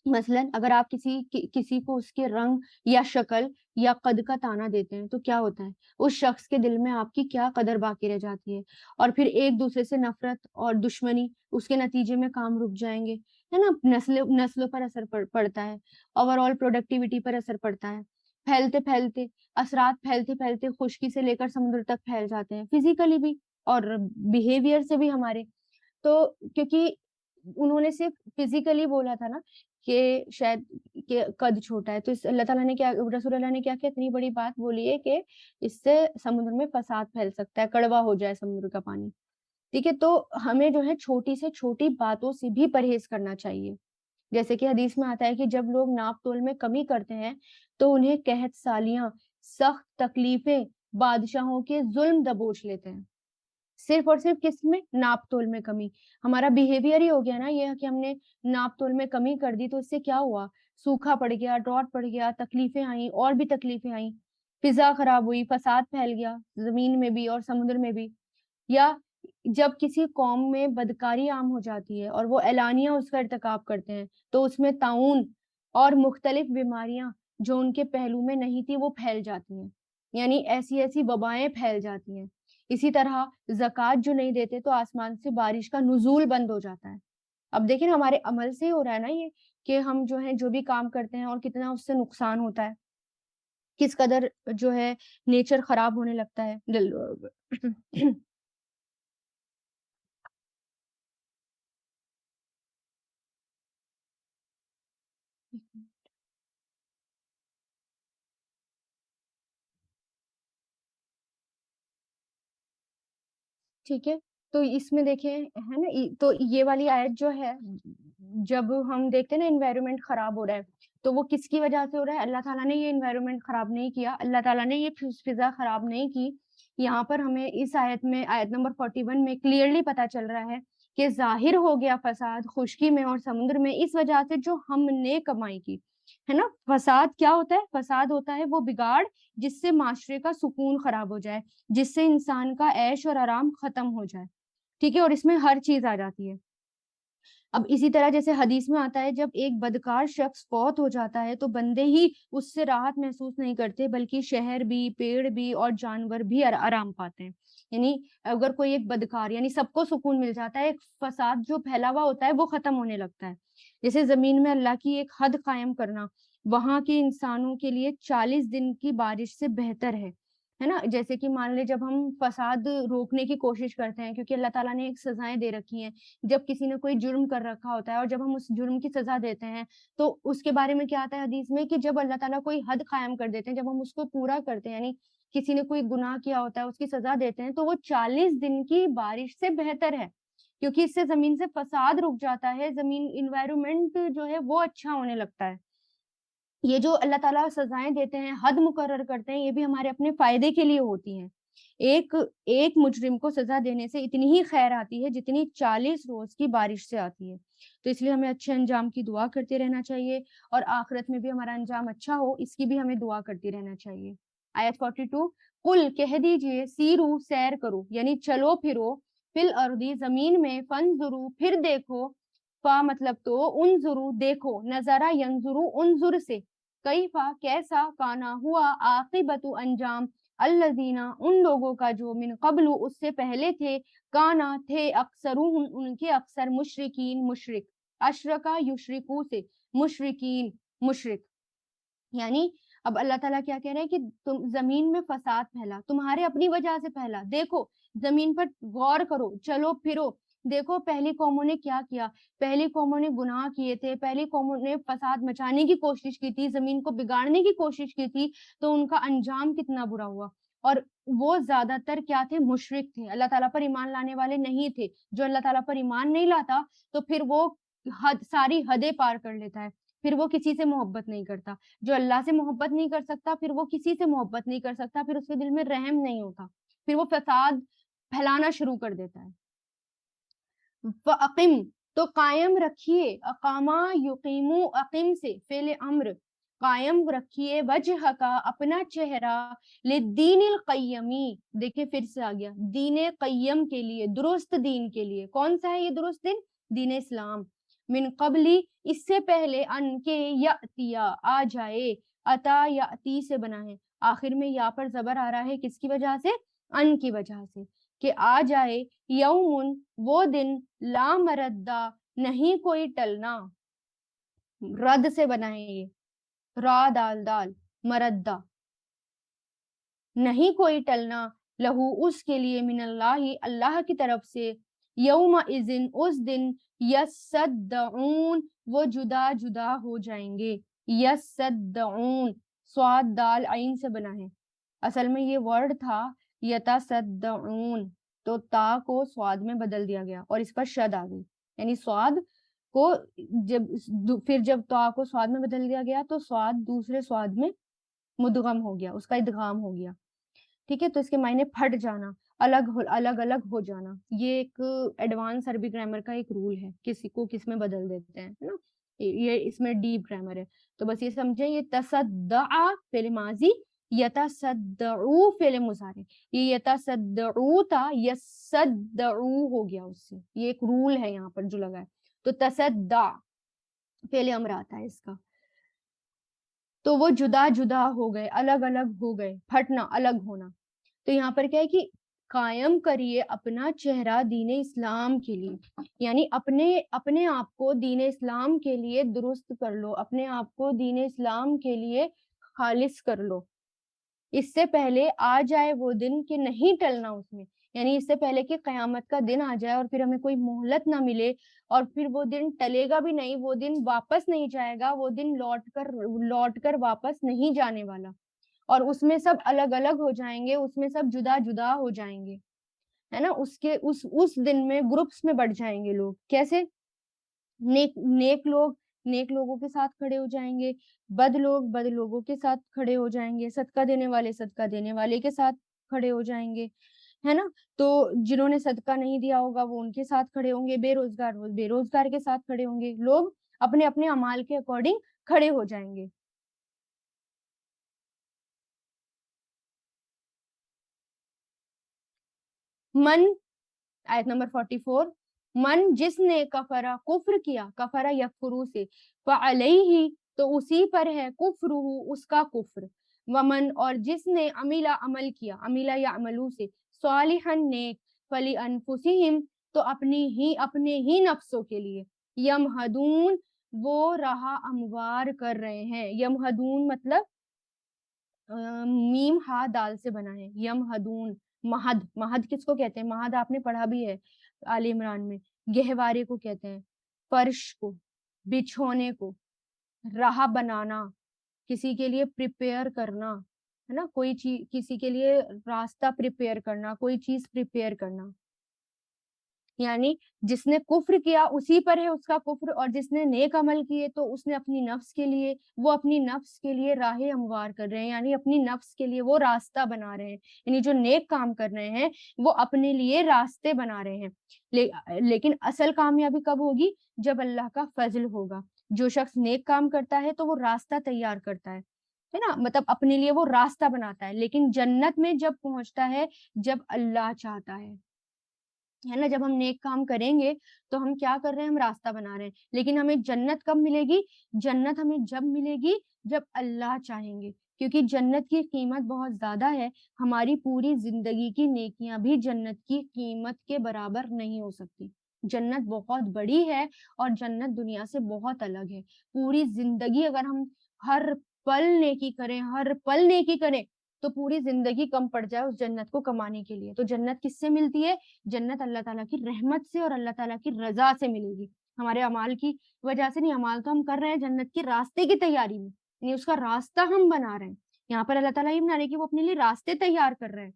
مثلاً اگر آپ کسی کو اس کے رنگ یا شکل یا قد کا تانا دیتے ہیں تو کیا ہوتا ہے؟ اس شخص کے دل میں آپ کی کیا قدر باقی رہ جاتی ہے، اور پھر ایک دوسرے سے نفرت اور دشمنی، اس کے نتیجے میں کام رک جائیں گے، ہے نا، نسلوں پر اثر پڑتا ہے، اوور آل پروڈکٹیوٹی پر اثر پڑتا ہے. پھیلتے پھیلتے اثرات پھیلتے پھیلتے خشکی سے لے کر سمندر تک پھیل جاتے ہیں، فزیکلی بھی اور بیہیویئر سے بھی ہمارے. تو کیونکہ انہوں نے صرف فزیکلی بولا تھا نا کہ شاید کہ قد چھوٹا ہے، تو اس اللہ تعالیٰ نے کیا، رسول اللہ نے کیا کیا اتنی بڑی بات بولی ہے کہ اس سے سمندر میں فساد پھیل سکتا ہے، کڑوا ہو جائے سمندر کا پانی. ٹھیک ہے، تو ہمیں جو ہے چھوٹی سے چھوٹی باتوں سے بھی پرہیز کرنا چاہیے. جیسے کہ حدیث میں آتا ہے کہ جب لوگ ناپ تول میں کمی کرتے ہیں تو انہیں قحط سالیاں، سخت تکلیفیں، بادشاہوں کے ظلم دبوچ لیتے ہیں. صرف اور صرف کس میں؟ ناپ تول میں کمی. ہمارا بیہیویئر ہی ہو گیا نا یہ کہ ہم نے ناپ تول میں کمی کر دی، تو اس سے کیا ہوا؟ سوکھا پڑ گیا، ڈراٹ پڑ گیا، تکلیفیں آئیں، اور بھی تکلیفیں آئیں، فضا خراب ہوئی، فساد پھیل گیا زمین میں بھی اور سمندر میں بھی. یا جب کسی قوم میں بدکاری عام ہو جاتی ہے اور وہ اعلانیہ اس کا ارتکاب کرتے ہیں تو اس میں طاعون اور مختلف بیماریاں جو ان کے پہلو میں نہیں تھی وہ پھیل جاتی ہیں، یعنی ایسی ایسی وبائیں پھیل جاتی ہیں. اسی طرح زکوٰۃ جو نہیں دیتے تو آسمان سے بارش کا نزول بند ہو جاتا ہے. اب دیکھیں ہمارے عمل سے ہی ہو رہا ہے نا یہ، کہ ہم جو ہے جو بھی کام کرتے ہیں اور کتنا اس سے نقصان ہوتا ہے، کس قدر جو ہے نیچر خراب ہونے لگتا ہے. ٹھیک ہے، تو اس میں دیکھیں ہے نا، تو یہ والی آیت جو ہے، جب ہم دیکھتے ہیں نا انوائرمنٹ خراب ہو رہا ہے تو وہ کس کی وجہ سے ہو رہا ہے؟ اللہ تعالیٰ نے یہ انوائرمنٹ خراب نہیں کیا، اللہ تعالیٰ نے یہ فضا خراب نہیں کی. یہاں پر ہمیں اس آیت میں، آیت نمبر 41 میں کلیئرلی پتا چل رہا ہے کہ ظاہر ہو گیا فساد خشکی میں اور سمندر میں اس وجہ سے جو ہم نے کمائی کی ہے نا. فساد کیا ہوتا ہے؟ فساد ہوتا ہے وہ بگاڑ جس سے معاشرے کا سکون خراب ہو جائے، جس سے انسان کا عیش اور آرام ختم ہو جائے. ٹھیک ہے، اور اس میں ہر چیز آ جاتی ہے. اب اسی طرح جیسے حدیث میں آتا ہے جب ایک بدکار شخص فوت ہو جاتا ہے تو بندے ہی اس سے راحت محسوس نہیں کرتے بلکہ شہر بھی، پیڑ بھی اور جانور بھی آرام پاتے ہیں. یعنی اگر کوئی ایک بدکار، یعنی سب کو سکون مل جاتا ہے، ایک فساد جو پھیلا ہوا ہوتا ہے وہ ختم ہونے لگتا ہے. جیسے زمین میں اللہ کی ایک حد قائم کرنا وہاں کے انسانوں کے لیے 40 دن کی بارش سے بہتر ہے نا. جیسے کہ مان لے جب ہم فساد روکنے کی کوشش کرتے ہیں، کیونکہ اللہ تعالیٰ نے ایک سزائیں دے رکھی ہیں، جب کسی نے کوئی جرم کر رکھا ہوتا ہے اور جب ہم اس جرم کی سزا دیتے ہیں تو اس کے بارے میں کیا آتا ہے حدیث میں کہ جب اللہ تعالیٰ کوئی حد قائم کر دیتے ہیں، جب ہم اس کو پورا کرتے ہیں، یعنی کسی نے کوئی گناہ کیا ہوتا ہے اس کی سزا دیتے ہیں تو وہ 40 دن کی بارش سے بہتر ہے، کیونکہ اس سے زمین سے فساد رک جاتا ہے، زمین انوائرمنٹ جو ہے وہ اچھا ہونے لگتا ہے. یہ جو اللہ تعالیٰ سزائیں دیتے ہیں، حد مقرر کرتے ہیں، یہ بھی ہمارے اپنے فائدے کے لیے ہوتی ہیں. ایک مجرم کو سزا دینے سے اتنی ہی خیر آتی ہے جتنی 40 روز کی بارش سے آتی ہے. تو اس لیے ہمیں اچھے انجام کی دعا کرتے رہنا چاہیے اور آخرت میں بھی ہمارا انجام اچھا ہو اس کی بھی ہمیں دعا کرتے رہنا چاہیے. آیت 42، قل کہہ دیجئے، سیرو سیر کرو، یعنی چلو پھرو، فی الارض زمین میں، فانظرو پھر دیکھو، فا مطلب تو، انظرو دیکھو، نظرہ ینظرو انظر سے، کیفا کیسا، کانا ہوا، عاقبت انجام، الذین ان لوگوں کا جو من قبل اس سے پہلے تھے، کانا تھے، اکثرهم ان کے اکثر، مشرکین مشرک، اشرکا یشرکو سے، مشرکین مشرک. یعنی اب اللہ تعالیٰ کیا کہہ رہے ہیں کہ تم زمین میں فساد پھیلا، تمہارے اپنی وجہ سے پھیلا، دیکھو زمین پر غور کرو، چلو پھرو، دیکھو پہلی قوموں نے کیا کیا، پہلی قوموں نے گناہ کیے تھے، پہلی قوموں نے فساد مچانے کی کوشش کی تھی، زمین کو بگاڑنے کی کوشش کی تھی، تو ان کا انجام کتنا برا ہوا. اور وہ زیادہ تر کیا تھے؟ مشرک تھے، اللہ تعالیٰ پر ایمان لانے والے نہیں تھے. جو اللہ تعالیٰ پر ایمان نہیں لاتا تو پھر وہ ساری حدیں پار کر لیتا ہے، پھر وہ کسی سے محبت نہیں کرتا. جو اللہ سے محبت نہیں کر سکتا پھر وہ کسی سے محبت نہیں کر سکتا، پھر اس کے دل میں رحم نہیں ہوتا، پھر وہ فساد پھیلانا شروع کر دیتا ہے. فَأَقِم، تو قائم رکھیے، اقامہ یقیمو، اقم سے فعل امر، قائم رکھیے، وجہ کا اپنا چہرہ، للدین القیمی، دیکھیں پھر سے آ گیا، دین قیم کے لیے، درست دین کے لیے. کون سا ہے یہ درست دین؟ دین اسلام. من قبلی، اس سے پہلے، ان کے، یاتیا، آ جائے، اتا یاتی سے بنا ہے، آخر میں یا پر زبر آ رہا ہے کس کی وجہ سے؟ ان کی وجہ سے، کہ آ جائے، یومن، وہ دن، لا مردہ، نہیں کوئی ٹلنا، رد سے بنائیں یہ، را دال دال، مردہ، نہیں کوئی ٹلنا، لہو، اس کے لیے، من اللہ، اللہ کی طرف سے، یوم اذن، اس دن، یصدعون، وہ جدا جدا ہو جائیں گے، یصدعون، صاد دال عین سے بنا ہے. اصل میں یہ ورڈ تھا یتصدعون، تو تا کو صاد میں بدل دیا گیا اور اس پر شد آ گئی، یعنی صاد کو جب تا کو صاد میں بدل دیا گیا تو صاد دوسرے صاد میں مدغم ہو گیا، اس کا ادغام ہو گیا. ٹھیک ہے، تو اس کے معنی پھٹ جانا، الگ الگ ہو جانا. یہ ایک ایڈوانس عربی گرامر کا ایک رول ہے، کسی کو کس میں بدل دیتے ہیں نا، یہ اس میں ڈیپ گرامر ہے. تو بس یہ سمجھیں، یہ تصدع فعل ماضی، یتصدعو فعل مضارع، یہ یتصدعو تھا، یصدعو ہو گیا اس سے. یہ ایک رول ہے یہاں پر جو لگا ہے. تو تصدع فعل امر آتا ہے اس کا. تو وہ جدا جدا ہو گئے، الگ الگ ہو گئے، پھٹنا، الگ ہونا. تو یہاں پر کیا ہے کہ قائم کریے اپنا چہرہ دین اسلام کے لیے، یعنی اپنے آپ کو دین اسلام کے لیے درست کر لو، اپنے آپ کو دین اسلام کے لیے خالص کر لو. اس سے پہلے آ جائے وہ دن کہ نہیں ٹلنا اس میں، یعنی اس سے پہلے کہ قیامت کا دن آ جائے اور پھر ہمیں کوئی مہلت نہ ملے اور پھر وہ دن ٹلے گا بھی نہیں، وہ دن واپس نہیں جائے گا، وہ دن لوٹ کر واپس نہیں جانے والا. اور اس میں سب الگ الگ ہو جائیں گے، اس میں سب جدا جدا ہو جائیں گے، ہے نا. اس دن میں گروپس میں بڑھ جائیں گے لوگ. کیسے؟ نیک لوگ نیک لوگوں کے ساتھ کھڑے ہو جائیں گے، بد لوگ بد لوگوں کے ساتھ کھڑے ہو جائیں گے، صدقہ دینے والے صدقہ دینے والے کے ساتھ کھڑے ہو جائیں گے، ہے نا. تو جنہوں نے صدقہ نہیں دیا ہوگا وہ ان کے ساتھ کھڑے ہوں گے، بے روزگار وہ بے روزگار کے ساتھ کھڑے ہوں گے. لوگ اپنے اپنے اعمال کے اکارڈنگ کھڑے ہو جائیں گے. من، آیت نمبر 44، من، جس نے کفرا، کفر کیا، کفرا یکفرو سے، فعلیہ، تو اسی پر ہے، کفرہ، اس کا کفر، ومن، اور جس نے، عملہ، عمل کیا، عملہ یعملو سے، صالحا، نیک، فلی انفسہم، تو اپنے ہی نفسوں کے لیے، یمہدون، وہ راہ ہموار کر رہے ہیں. یمہدون مطلب میم ہا دال سے بنا ہے، یمہدون. مہد، مہد کس کو کہتے ہیں؟ مہد آپ نے پڑھا بھی ہے آل عمران میں، گہوارے کو کہتے ہیں، فرش کو، بچھونے کو، راہ بنانا، کسی کے لیے پریپیئر کرنا، ہے نا، کوئی چیز کسی کے لیے راستہ پریپیئر کرنا، کوئی چیز پریپیئر کرنا. یعنی جس نے کفر کیا اسی پر ہے اس کا کفر، اور جس نے نیک عمل کیے تو اس نے اپنی نفس کے لیے، وہ اپنی نفس کے لیے راہ ہموار کر رہے ہیں، یعنی اپنی نفس کے لیے وہ راستہ بنا رہے ہیں. یعنی جو نیک کام کر رہے ہیں وہ اپنے لیے راستے بنا رہے ہیں. لیکن اصل کامیابی کب ہوگی؟ جب اللہ کا فضل ہوگا. جو شخص نیک کام کرتا ہے تو وہ راستہ تیار کرتا ہے نا، مطلب اپنے لیے وہ راستہ بناتا ہے. لیکن جنت میں جب پہنچتا ہے جب اللہ چاہتا ہے نا. جب ہم نیک کام کریں گے تو ہم کیا کر رہے ہیں؟ ہم راستہ بنا رہے ہیں. لیکن ہمیں جنت کب ملے گی؟ جنت ہمیں جب ملے گی جب اللہ چاہیں گے، کیونکہ جنت کی قیمت بہت زیادہ ہے. ہماری پوری زندگی کی نیکیاں بھی جنت کی قیمت کے برابر نہیں ہو سکتی. جنت بہت بڑی ہے اور جنت دنیا سے بہت الگ ہے. پوری زندگی اگر ہم ہر پل نیکی کریں تو پوری زندگی کم پڑ جائے اس جنت کو کمانے کے لیے. تو جنت کس سے ملتی ہے؟ جنت اللہ تعالیٰ کی رحمت سے اور اللہ تعالیٰ کی رضا سے ملے گی. ہمارے اعمال کی وجہ سے نہیں، اعمال تو ہم کر رہے ہیں جنت کے راستے کی تیاری میں، یعنی اس کا راستہ ہم بنا رہے ہیں. यहाँ पर अल्लाह ताला ये बना रहे कि वो अपने लिए रास्ते तैयार कर रहे हैं।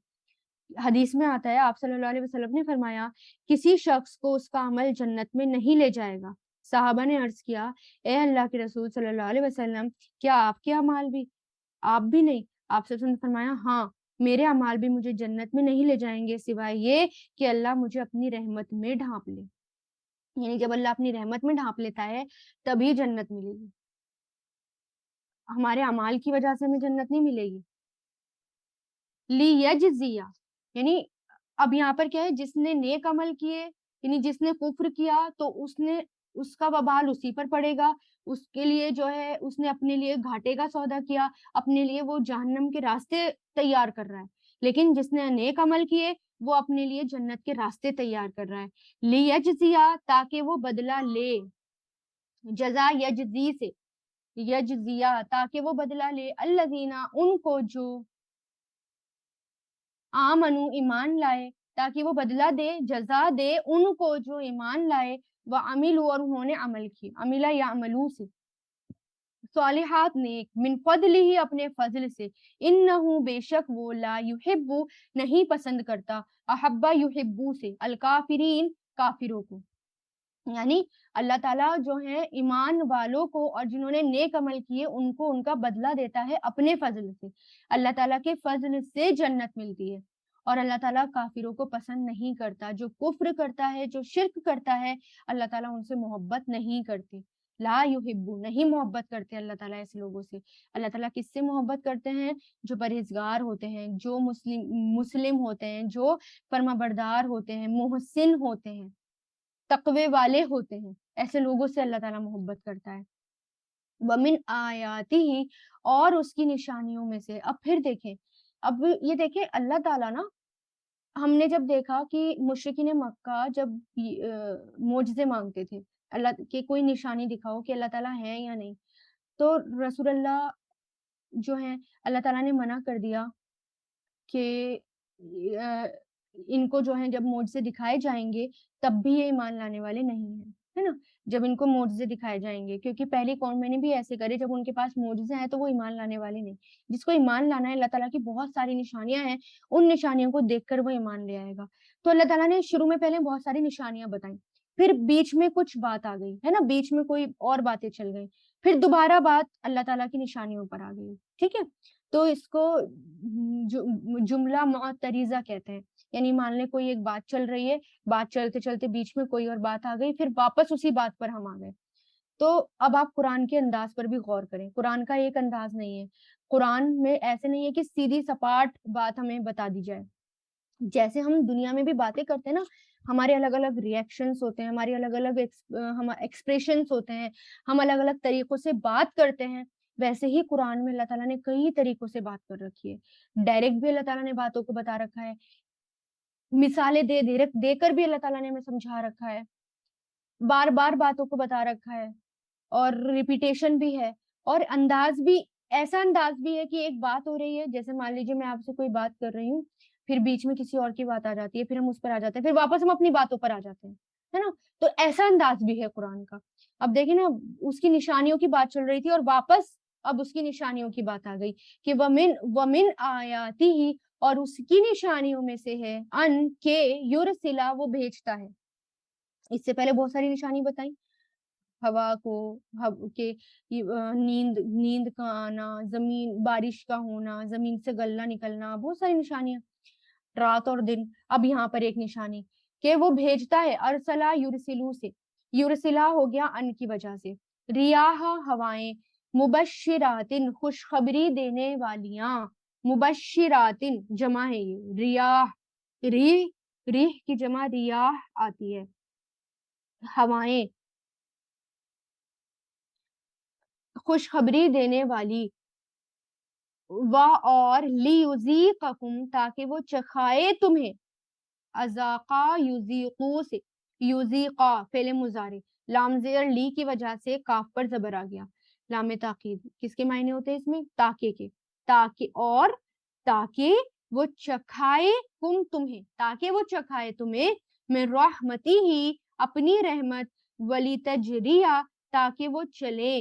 हदीस में आता है, आप सल्लल्लाहु अलैहि वसल्लम ने फरमाया, किसी शख्स को उसका अमल जन्नत में नहीं ले जाएगा। साहबा ने अर्ज किया, ए अल्लाह के रसूल सल्लल्लाहु अलैहि वसल्लम, क्या आपके अमाल भी? आप भी नहीं? आप सल्लल्लाहु अलैहि वसल्लम ने फरमाया, हाँ, मेरे अमाल भी मुझे जन्नत में नहीं ले जाएंगे सिवाय ये कि अल्लाह मुझे अपनी रहमत में ढाँप ले। यानी जब अल्लाह अपनी रहमत में ढाँप लेता है, तभी जन्नत मिलेगी। हमारे अमाल की वजह से हमें जन्नत नहीं मिलेगी। लियजज़िया, यानी अब यहाँ पर क्या है, जिसने नेक अमल किए, यानी जिसने कुफ्र किया तो उसका वबाल उसी पर पड़ेगा। उसके लिए जो है, उसने अपने लिए घाटे का सौदा किया, अपने लिए वो जहन्नम के रास्ते तैयार कर रहा है। लेकिन जिसने नेक अमल किए, वो अपने लिए जन्नत के रास्ते तैयार कर रहा है। लियजज़िया, ताकि वो बदला ले, जज़ा यजज़ी से, यजज़िया ताकि वो बदला ले, अल्लज़ीना उनको जो आमनु ईमान लाए, ताकि वो बदला दे, जज़ा दे उनको जो ईमान लाए, व अमिलू और उन्होंने अमल किए, अमिला या अमलू से, सालिहात नेक, मिन फ़ज़लिही अपने फ़ज़ल से, इन्नहु बेशक वो, ला युहिब्बु नहीं पसंद करता, अहब्बा युहिब्बु से, अल काफिरीन काफिरों को। यानी अल्लाह ताला जो है ईमान वालों को और जिन्होंने नेक अमल किए उनको उनका बदला देता है अपने फजल से। अल्लाह ताला के फजल से जन्नत मिलती है। और अल्लाह ताला काफिरों को पसंद नहीं करता, जो कुफ्र करता है, जो शिर्क करता है, अल्लाह ताला उनसे मोहब्बत नहीं करते। ला युहिब्बु नहीं मोहब्बत करते अल्लाह ताला ऐसे लोगों से। अल्लाह ताला किससे मोहब्बत करते हैं? जो परहेजगार होते हैं, जो मुस्लिम होते हैं, जो फर्माबरदार होते हैं, मुहसिन होते हैं, तक़वे वाले होते हैं, ऐसे लोगों से अल्लाह ताला मोहब्बत करता है। वमिन आयातिही, और उसकी निशानियों में से। अब फिर देखें, अब ये देखें अल्लाह ताला ना, हमने जब देखा कि मुशरिकीन मक्का जब मोजज़े माँगते थे, अल्लाह कि कोई निशानी दिखाओ कि अल्लाह ताला है या नहीं, तो रसूलुल्लाह जो हैं, अल्लाह ताला ने मना कर दिया कि इनको जो है जब मोज़ज़े दिखाए जाएँगे, तब भी ये ईमान लाने वाले नहीं हैं, है ना? जब इनको मोज़ज़े दिखाए जाएँगे, क्योंकि पहली कौम मैंने भी ऐसे करे, जब उनके पास मोज़ज़े हैं तो वो ईमान लाने वाले नहीं। जिसको ईमान लाना है, अल्लाह ताला की बहुत सारी निशानियाँ हैं, उन निशानियों को देखकर वो ईमान ले आएगा। तो अल्लाह ताला ने शुरू में पहले बहुत सारी निशानियाँ बताई, फिर बीच में कुछ बात आ गई, है ना? बीच में कोई और बातें चल गई, फिर दोबारा बात अल्लाह ताला की निशानियों पर आ गई, ठीक है? तो इसको जुमला मुअतरिज़ा कहते हैं। यानी मान लें कोई एक बात चल रही है, बात चलते-चलते बीच में कोई और बात आ गई, फिर वापस उसी बात पर हम आ गए। तो अब आप कुरान के अंदाज़ पर भी गौर करें, कुरान का एक अंदाज़ नहीं है। कुरान में ऐसे नहीं है कि सीधी सपाट बात हमें बता दी जाए। जैसे हम दुनिया में भी बातें करते हैं ना, हमारे अलग-अलग रिएक्शंस होते हैं, हमारी अलग-अलग हम एक्सप्रेशंस होते हैं, हम अलग-अलग तरीकों से बात करते हैं, वैसे ही कुरान में अल्लाह ताला ने कई तरीकों से बात कर रखी है। डायरेक्ट भी अल्लाह ताला ने बातों को बता रखा है, मिसालें देकर भी अल्लाह ताला ने हमें समझा रखा है, बार-बार बातों को बता रखा है और रिपिटेशन भी है और अंदाज़ भी ऐसा अंदाज़ भी है कि एक बात हो रही है, जैसे मान लीजिए मैं आपसे कोई बात कर रही हूँ, फिर बीच में किसी और की बात आ जाती है, फिर हम उस पर आ जाते हैं, फिर वापस हम अपनी बातों पर आ जाते हैं, है ना? तो ऐसा अंदाज़ भी है कुरान का। अब देखिए ना, उसकी निशानियों की बात चल रही थी और वापस अब उसकी निशानियों की बात आ गई कि वमिन वमिन आयातिही, और उसकी निशानियों में से है अन के युरसिला वो भेजता है। इससे पहले बहुत सारी निशानी बताई। हवा को हव के नींद नींद का आना, ज़मीन बारिश का होना, ज़मीन से गलना निकलना, बहुत सारी निशानियाँ, रात और दिन। अब यहाँ पर एक निशानी कि वो भेजता है, अरसला युरसिलू से, युरसिला हो गया अन की वजह से, रियाह हवाएँ, मुबश्शिरातिन खुशखबरी देने वालियाँ, मुबश्शिरातिन जमा है ये, रियाह, रिह रिह की जमा रियाह आती है, हवाएँ, खुशखबरी देने वाली, व और लियुज़ीक़कुम ताकि वो चखाए तुम्हें, अज़ाक़ा युज़ीक़ू से, युज़ीक़ा फ़िल मुज़ारी, लाम ज़ेर ली की वजह से काफ़ पर ज़बर आ गया, लाम ताकीद किसके मायने होते हैं इसमें? ताकि के, ताकि और ताकि वो चखाए कुम तुम्हें, ताकि वो चखाए तुम्हें, मिन रहमतिही अपनी रहमत, वलितजरिया ताकि वो चले,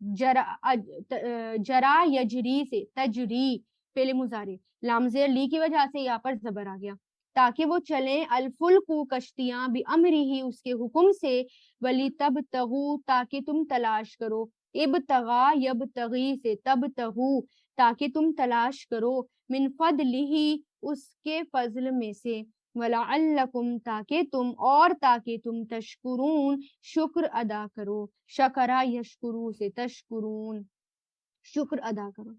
जरा यजरी से तजरी पेले मुजारे लाम ज़ेर ली की वजह से यहाँ पर जबर आ गया, ताकि वो चलें अलफुल्कु कश्तियां भी अमरिही उसके हुक्म से, वली तब तगु ताकि तुम तलाश करो, इब तगा यब तगी से तब तगु ताकि तुम तलाश करो, मिन फदलिही उसके फजल में से, वलअल्लकुम ताकि तुम, और ताकि तुम तशकुरून शुक्र अदा करो, शकरा यशकुरू से तशकुरून शुक्र अदा करो।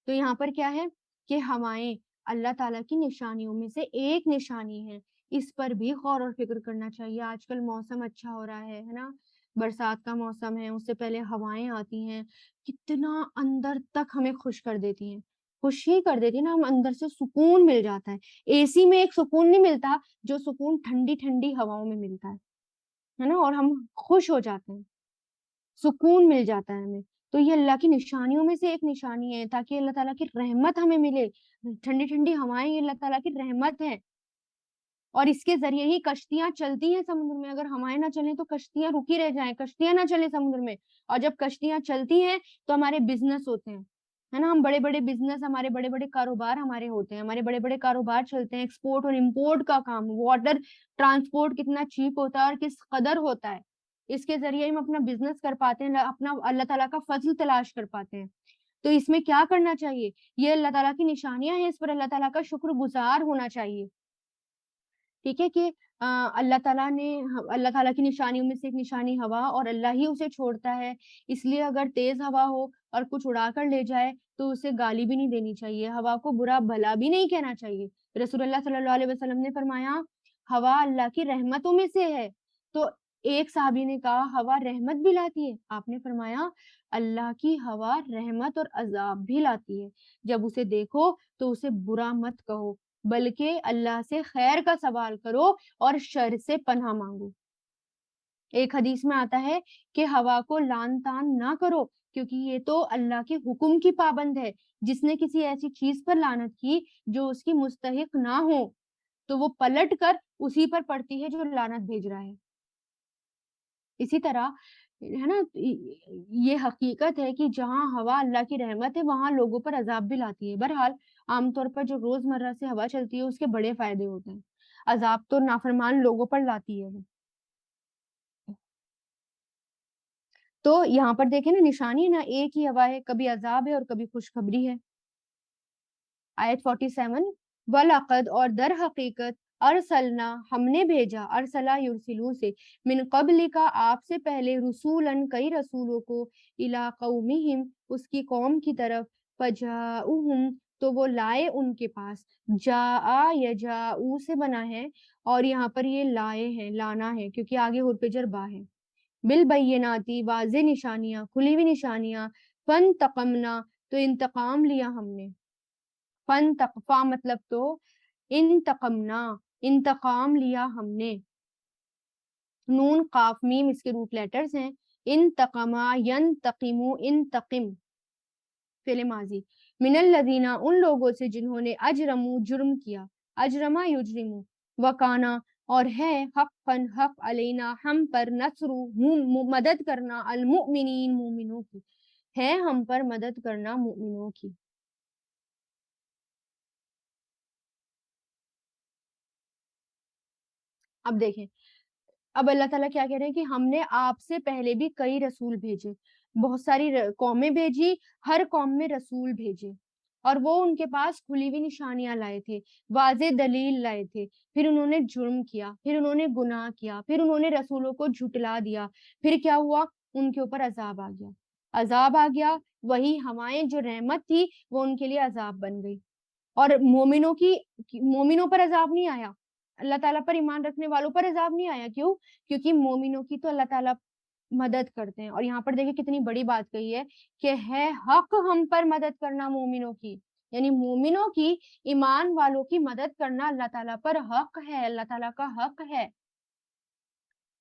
तो यहाँ पर क्या है कि हवाएं अल्लाह ताला की निशानियों में से एक निशानी है, इस पर भी गौर और फिक्र करना चाहिए। आजकल मौसम अच्छा हो रहा है ना, बरसात का मौसम है, उससे पहले हवाएं आती हैं, कितना अंदर तक हमें खुश कर देती हैं, खुश ही कर देती है ना, हम अंदर से सुकून मिल जाता है। एसी में एक सुकून नहीं मिलता जो सुकून ठंडी ठंडी हवाओं में मिलता है ना, और हम खुश हो जाते हैं, सुकून मिल जाता है हमें। तो ये अल्लाह की निशानियों में से एक निशानी है, ताकि अल्लाह ताला की रहमत हमें मिले। ठंडी-ठंडी हवाएँ ये अल्लाह ताला की रहमत है, और इसके ज़रिए ही कश्तियाँ चलती हैं समुद्र में। अगर हवाएँ ना चलें तो कश्तियाँ रुकी रह जाएँ, कश्तियाँ ना चलें समुद्र में, और जब कश्तियाँ चलती हैं तो हमारे बिज़नेस होते हैं, है ना? हम बड़े-बड़े बिज़नेस, हमारे बड़े-बड़े कारोबार हमारे होते हैं, हमारे बड़े-बड़े कारोबार चलते हैं, एक्सपोर्ट और इम्पोर्ट का काम, वाटर ट्रांसपोर्ट कितना चीप होता है और किस कदर होता है। इसके ज़रिए हम अपना बिज़नेस कर पाते हैं, अपना अल्लाह ताला का फ़ज़ल तलाश कर पाते हैं। तो इसमें क्या करना चाहिए? ये अल्लाह ताला की निशानियाँ हैं, इस पर अल्लाह ताला का शुक्रगुज़ार होना चाहिए। ठीक है कि अल्लाह ताला ने अल्लाह ताला की निशानियों में से एक निशानी हवा, और अल्लाह ही उसे छोड़ता है। इसलिए अगर तेज़ हवा हो और कुछ उड़ा कर ले जाए तो उसे गाली भी नहीं देनी चाहिए, हवा को बुरा भला भी नहीं कहना चाहिए। रसूलुल्लाह सल्लल्लाहु अलैहि वसल्लम ने फरमाया, हवा अल्लाह की रहमतों में से है। तो एक साहबी ने कहा, हवा रहमत भी लाती है? आपने फरमाया, अल्लाह की हवा रहमत और अज़ाब भी लाती है। जब उसे देखो तो उसे बुरा मत कहो, बल्कि अल्लाह से खैर का सवाल करो और शर से पनाह मांगो। एक हदीस में आता है कि हवा को लान-तान ना करो, क्योंकि ये तो अल्लाह के हुक्म की पाबंद है। जिसने किसी ऐसी चीज़ पर लानत की जो उसकी मुस्तहिक ना हो, तो वो पलट कर उसी पर पड़ती है जो लानत भेज रहा है। इसी तरह है ना, ये हकीकत है कि जहाँ हवा अल्लाह की रहमत है, वहाँ लोगों पर अज़ाब भी लाती है। बहरहाल, आमतौर पर जो रोज़मर्रा से हवा चलती है, उसके बड़े फ़ायदे होते हैं। अज़ाब तो नाफ़रमान लोगों पर लाती है वो। तो यहाँ पर देखें ना, निशानी है ना, एक ही हवा है, कभी अज़ाब है और कभी खुशखबरी है। आयत 47, वलक़द और दर हकीकत अरसलना हमने भेजा, अरसला युरसिलू से, मिन क़ब्ल का आपसे पहले, रसूलन कई रसूलों को, इला कौमिहिम उसकी कौम की तरफ, फजाऊहुम तो वो लाए उनके पास, जाआ यजाऊ से बना है, और यहाँ पर ये लाए हैं, लाना है, क्योंकि आगे हुरपेजर बा है। बिल बैयनाती वाज़े निशानियाँ, खुली हुई निशानियाँ, फन तकमना तो इंतकाम लिया हमने, फन तकफ़ा मतलब तो इंतक़मना, इंतकाम लिया हमने। नून, क़ाफ, मीम इसके रूट लेटर्स हैं। इंतक़मा, यंतक़िमु, इंतक़िम फ़िल माज़ी। मिनल लज़ीना उन लोगों से जिन्होंने अजरमु जुर्म किया, अजरमा युजरिमु, वकाना और है हक़्क़न हक़ अलैना हम पर नस्रु मदद करना, अल मुमिनीन मोमिनों की, है हम पर मदद करना मोमिनों की। अब देखें, अब अल्लाह ताला क्या कह रहे हैं कि हमने आपसे पहले भी कई रसूल भेजे, बहुत सारी कौमें भेजी, हर कौम में रसूल भेजे, और वो उनके पास खुली हुई निशानियां लाए थे, वाज़े दलील लाए थे। फिर उन्होंने जुर्म किया, फिर उन्होंने गुनाह किया, फिर उन्होंने रसूलों को झुटला दिया। फिर क्या हुआ? उनके ऊपर अजाब आ गया, अजाब आ गया। वही हवाएं जो रहमत थी वो उनके लिए अजाब बन गई। और मोमिनों पर अज़ाब नहीं आया। अल्लाह ताला पर ईमान रखने वालों पर अज़ाब नहीं आया, क्यों? क्योंकि मोमिनों की तो अल्लाह ताला मदद करते हैं। और यहाँ पर देखिए कितनी बड़ी बात कही है कि है हक हम पर मदद करना मोमिनों की। यानी मोमिनों की, ईमान वालों की मदद करना अल्लाह ताला पर हक है, अल्लाह ताला का हक है।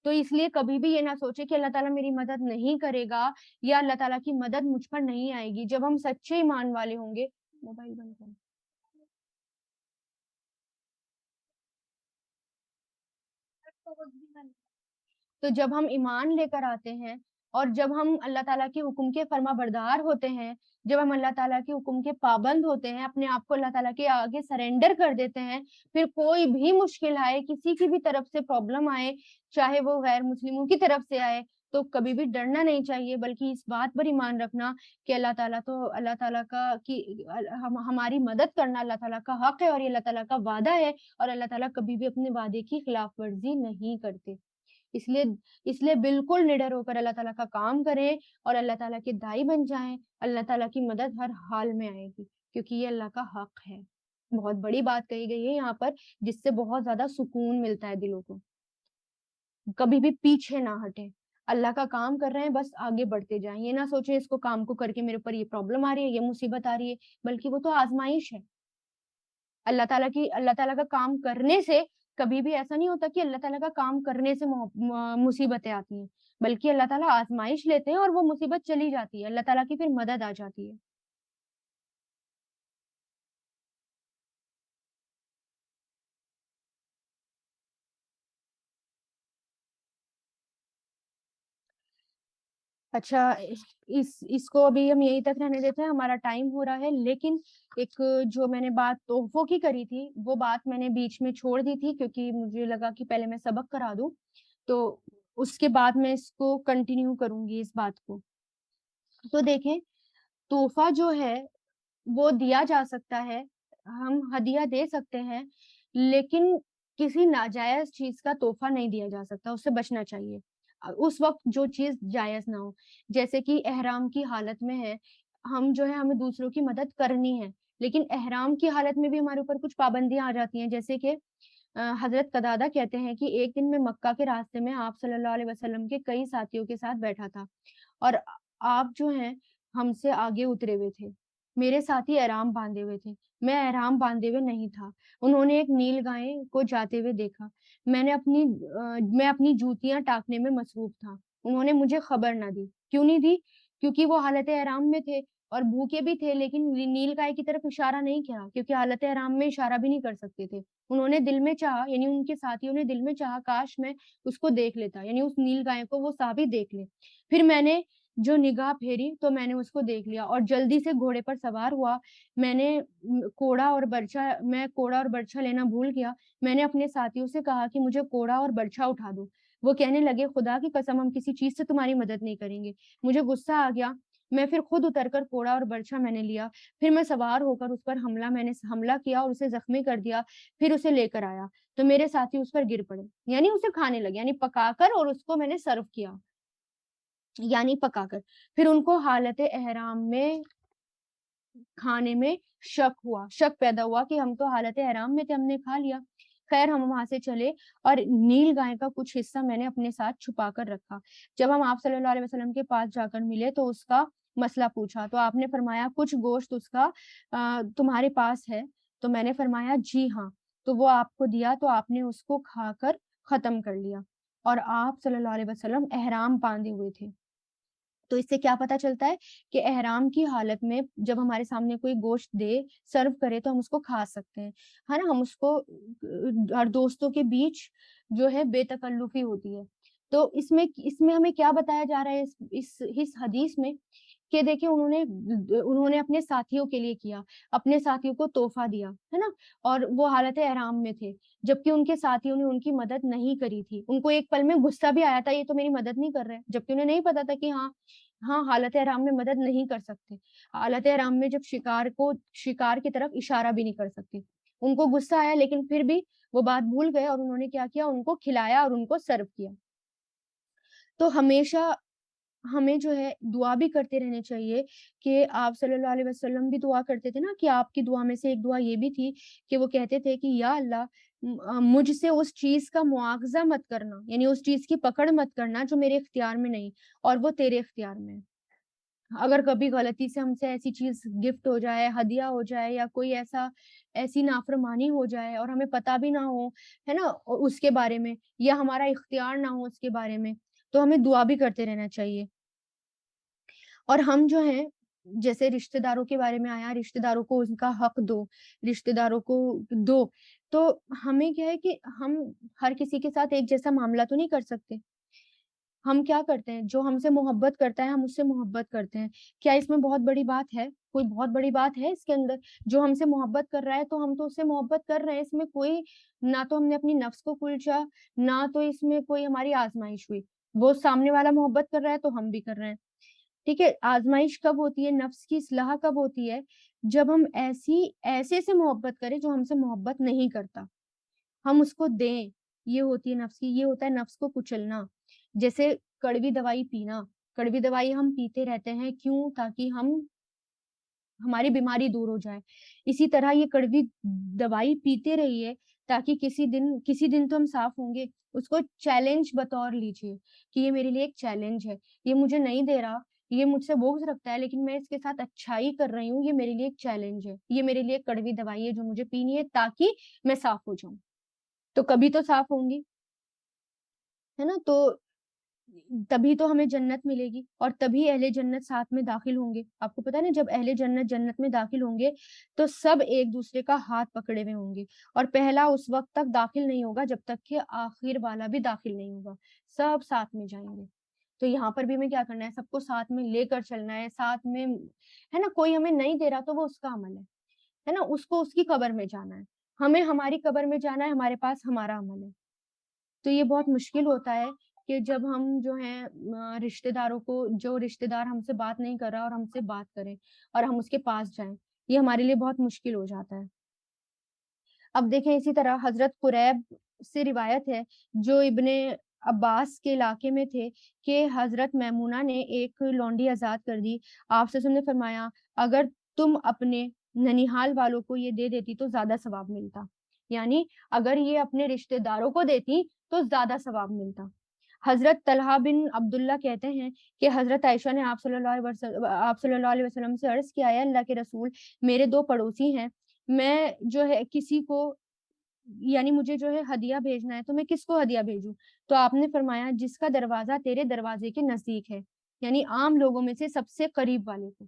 तो इसलिए कभी भी ये ना सोचे कि अल्लाह ताला मेरी मदद नहीं करेगा, या अल्लाह ताला की मदद मुझ पर नहीं आएगी। जब हम सच्चे ईमान वाले होंगे, मोबाइल बंद करो। तो जब हम ईमान लेकर आते हैं, اور جب ہم اللہ تعالیٰ کے حکم کے فرما بردار ہوتے ہیں، جب ہم اللہ تعالیٰ کے حکم کے پابند ہوتے ہیں، اپنے آپ کو اللہ تعالیٰ کے آگے سرینڈر کر دیتے ہیں، پھر کوئی بھی مشکل آئے، کسی کی بھی طرف سے پرابلم آئے، چاہے وہ غیر مسلموں کی طرف سے آئے، تو کبھی بھی ڈرنا نہیں چاہیے، بلکہ اس بات پر ایمان رکھنا کہ اللہ تعالیٰ کا ہماری مدد کرنا اللہ تعالیٰ کا حق ہے، اور یہ اللہ تعالیٰ کا وعدہ ہے، اور اللہ تعالیٰ کبھی بھی اپنے وعدے کی خلاف ورزی نہیں کرتے۔ اس لیے بالکل نڈر ہو کر اللہ تعالیٰ کا کام کریں اور اللہ تعالیٰ کے دائی بن جائیں۔ اللہ تعالیٰ کی مدد ہر حال میں آئے گی، کیونکہ یہ اللہ کا حق ہے۔ بہت بڑی بات کہی گئی ہے یہاں پر، جس سے بہت زیادہ سکون ملتا ہے دلوں کو۔ کبھی بھی پیچھے نہ ہٹیں، اللہ کا کام کر رہے ہیں، بس آگے بڑھتے جائیں۔ یہ نہ سوچیں اس کو کام کو کر کے میرے اوپر یہ پرابلم آ رہی ہے، یہ مصیبت آ رہی ہے، بلکہ وہ تو آزمائش ہے۔ اللہ تعالیٰ کا کام کرنے سے کبھی بھی ایسا نہیں ہوتا کہ اللہ تعالیٰ کا کام کرنے سے مصیبتیں آتی ہیں، بلکہ اللہ تعالیٰ آزمائش لیتے ہیں اور وہ مصیبت چلی جاتی ہے، اللہ تعالیٰ کی پھر مدد آ جاتی ہے۔ اچھا، اس کو ابھی ہم یہیں تک رہنے دیتے ہیں، ہمارا ٹائم ہو رہا ہے، لیکن ایک جو میں نے بات تحفوں کی کری تھی، وہ بات میں نے بیچ میں چھوڑ دی تھی، کیونکہ مجھے لگا کہ پہلے میں سبق کرا دوں، تو اس کے بعد میں اس کو کنٹینیو کروں گی اس بات کو۔ تو دیکھیں، تحفہ جو ہے وہ دیا جا سکتا ہے، ہم ہدیہ دے سکتے ہیں، لیکن کسی ناجائز چیز کا تحفہ نہیں دیا جا سکتا، اس سے بچنا چاہیے۔ اس وقت جو چیز جائز نہ ہو، جیسے کہ احرام کی حالت میں ہے، ہم جو ہے ہمیں دوسروں کی مدد کرنی ہے، لیکن احرام کی حالت میں بھی ہمارے اوپر کچھ پابندیاں آ جاتی ہیں، جیسے کہ حضرت قتادہ کہتے ہیں کہ ایک دن میں مکہ کے راستے میں آپ صلی اللہ علیہ وسلم کے کئی ساتھیوں کے ساتھ بیٹھا تھا، اور آپ جو ہیں ہم سے آگے اترے ہوئے تھے، میرے ساتھی احرام باندھے ہوئے تھے، میں احرام باندھے ہوئے نہیں تھا۔ انہوں نے ایک نیل گائے کو جاتے ہوئے دیکھا، میں اپنی جوتیاں ٹاکنے میں مصروف تھا، انہوں نے مجھے خبر نہ دی۔ کیوں نہیں دی؟ کیونکہ وہ حالت احرام میں تھے اور بھوکے بھی تھے، لیکن نیل گائے کی طرف اشارہ نہیں کیا، کیونکہ حالت احرام میں اشارہ بھی نہیں کر سکتے تھے۔ انہوں نے دل میں چاہا، یعنی ان کے ساتھیوں نے دل میں چاہا کاش میں اس کو دیکھ لیتا، یعنی اس نیل گائے کو وہ صحابی دیکھ لے۔ پھر میں نے جو نگاہ پھیری تو میں نے اس کو دیکھ لیا اور جلدی سے گھوڑے پر سوار ہوا۔ کوڑا اور برچھا لینا بھول گیا۔ میں نے اپنے ساتھیوں سے کہا کہ مجھے کوڑا اور برچھا اٹھا دو۔ وہ کہنے لگے خدا کی قسم ہم کسی چیز سے تمہاری مدد نہیں کریں گے۔ مجھے غصہ آ گیا، میں پھر خود اتر کر کوڑا اور برچھا میں نے لیا، پھر میں سوار ہو کر اس پر میں نے حملہ کیا اور اسے زخمی کر دیا، پھر اسے لے کر آیا تو میرے ساتھی اس پر گر پڑے، یعنی اسے کھانے لگے، یعنی پکا کر، اور اس کو میں نے سرو کیا، یعنی پکا کر۔ پھر ان کو حالت احرام میں کھانے میں شک پیدا ہوا کہ ہم تو حالت احرام میں تھے، ہم نے کھا لیا۔ خیر ہم وہاں سے چلے اور نیل گائے کا کچھ حصہ میں نے اپنے ساتھ چھپا کر رکھا۔ جب ہم آپ صلی اللہ علیہ وسلم کے پاس جا کر ملے تو اس کا مسئلہ پوچھا، تو آپ نے فرمایا کچھ گوشت اس کا تمہارے پاس ہے؟ تو میں نے فرمایا جی ہاں، تو وہ آپ کو دیا تو آپ نے اس کو کھا کر ختم کر لیا، اور آپ صلی اللہ علیہ وسلم احرام باندھے ہوئے تھے۔ تو اس سے کیا پتا چلتا ہے کہ احرام کی حالت میں جب ہمارے سامنے کوئی گوشت دے، سرو کرے تو ہم اس کو کھا سکتے ہیں، ہے نا، ہم اس کو اور دوستوں کے بیچ جو ہے بے تکلفی ہوتی ہے۔ تو اس میں ہمیں کیا بتایا جا رہا ہے اس حدیث میں کہ دیکھیں انہوں نے اپنے ساتھیوں کے لیے کیا، اپنے ساتھیوں کو تحفہ دیا، ہے نا، اور وہ حالت احرام میں تھے، جبکہ ان کے ساتھیوں نے ان کی مدد نہیں کری تھی۔ ان کو ایک پل میں غصہ بھی آیا تھا، یہ تو میری مدد نہیں کر رہے، جبکہ انہیں نہیں پتا تھا کہ ہاں حالت احرام میں مدد نہیں کر سکتے، حالت احرام میں جب شکار کی طرف اشارہ بھی نہیں کر سکتے۔ ان کو غصہ آیا لیکن پھر بھی وہ بات بھول گئے اور انہوں نے کیا کیا، ان کو کھلایا اور ان کو سرو کیا۔ تو ہمیشہ ہمیں جو ہے دعا بھی کرتے رہنے چاہیے کہ آپ صلی اللہ علیہ وسلم بھی دعا کرتے تھے نا، کہ آپ کی دعا میں سے ایک دعا یہ بھی تھی کہ وہ کہتے تھے کہ یا اللہ مجھ سے اس چیز کا مواخذہ مت کرنا، یعنی اس چیز کی پکڑ مت کرنا جو میرے اختیار میں نہیں اور وہ تیرے اختیار میں ہے۔ اگر کبھی غلطی سے ہم سے ایسی چیز گفٹ ہو جائے، ہدیہ ہو جائے، یا کوئی ایسی نافرمانی ہو جائے اور ہمیں پتہ بھی نہ ہو، ہے نا، اس کے بارے میں، یا ہمارا اختیار نہ ہو اس کے بارے میں، تو ہمیں دعا بھی کرتے رہنا چاہیے۔ اور ہم جو ہیں، جیسے رشتہ داروں کے بارے میں آیا، رشتہ داروں کو ان کا حق دو، رشتہ داروں کو دو، تو ہمیں کیا ہے کہ ہم ہر کسی کے ساتھ ایک جیسا معاملہ تو نہیں کر سکتے۔ हम क्या करते हैं, जो हमसे मोहब्बत करता है हम उससे मोहब्बत करते हैं। क्या इसमें बहुत बड़ी बात है? कोई बहुत बड़ी बात है इसके अंदर? जो हमसे मोहब्बत कर रहा है तो हम तो उससे मोहब्बत कर रहे हैं, इसमें कोई, ना तो हमने अपनी नफ्स को कुल्चा, ना तो इसमें कोई हमारी आज़माइश हुई। वो सामने वाला मोहब्बत कर रहा है तो हम भी कर रहे हैं। ठीक है? आज़माइश कब होती है, नफ्स की इस्लाह कब होती है? जब हम ऐसे से मोहब्बत करें जो हमसे मोहब्बत नहीं करता। हम उसको दें, ये होती है नफ्स की, ये होता है नफ्स को कुचलना। जैसे कड़वी दवाई पीना, कड़वी दवाई हम पीते रहते हैं क्यों? ताकि हमारी बीमारी दूर हो जाए। इसी तरह ये कड़वी दवाई पीते रहिए ताकि किसी दिन तो हम साफ होंगे। उसको चैलेंज बतौर लीजिए कि ये मेरे लिए एक चैलेंज है। ये मुझे नहीं दे रहा, ये मुझसे बुग़्ज़ रखता है लेकिन मैं इसके साथ अच्छाई कर रही हूँ, ये मेरे लिए एक चैलेंज है। ये मेरे लिए एक कड़वी दवाई है जो मुझे पीनी है ताकि मैं साफ हो जाऊँ। तो कभी तो साफ होंगी, है ना? तो तभी तो हमें जन्नत मिलेगी और तभी अहले जन्नत साथ में दाखिल होंगे। आपको पता है ना, जब अहले जन्नत जन्नत में दाखिल होंगे, तो सब एक-दूसरे का हाथ पकड़े हुए होंगे और पहला उस वक़्त तक दाखिल नहीं होगा जब तक कि आखिर वाला भी दाखिल नहीं होगा। सब साथ में जाएँगे। तो यहाँ पर भी हमें क्या करना है, सबको साथ में लेकर चलना है, साथ में, है ना? कोई हमें नहीं दे रहा तो वो उसका अमल है ना? उसको उसकी कब्र में जाना है। हमें हमारी कब्र में जाना है, हमारे पास हमारा अमल है। तो ये बहुत मुश्किल होता है कि जब हम जो हैं रिश्तेदारों को, जो रिश्तेदार हमसे बात नहीं कर रहा और हमसे बात करे और हम उसके पास जाएँ, ये हमारे लिए बहुत मुश्किल हो जाता है। अब देखें इसी तरह हज़रत कुरैब से रिवायत है, जो इब्ने अब्बास के इलाके में थे, कि हज़रत मैमूना ने एक लौंडी आज़ाद कर दी। आप सल्लल्लाहु अलैहि वसल्लम ने फरमाया, "अगर तुम अपने ननिहाल वालों को ये दे देती तो ज़्यादा सवाब मिलता।" यानी अगर ये अपने रिश्तेदारों को देती तो ज़्यादा सवाब मिलता। हज़रत तलहा बिन अब्दुल्ला कहते हैं कि हज़रत आयशा ने आप सल्लल्लाहु अलैहि वसल्लम से अर्ज़ किया, "या अल्लाह के रसूल, मेरे 2 पड़ोसी हैं, मैं जो है किसी को, यानी मुझे जो है हदिया भेजना है, तो मैं किसको हदिया भेजूँ?" तो आपने फरमाया, "जिसका दरवाज़ा तेरे दरवाज़े के नज़दीक है।" यानी आम लोगों में से सबसे करीब वाले को।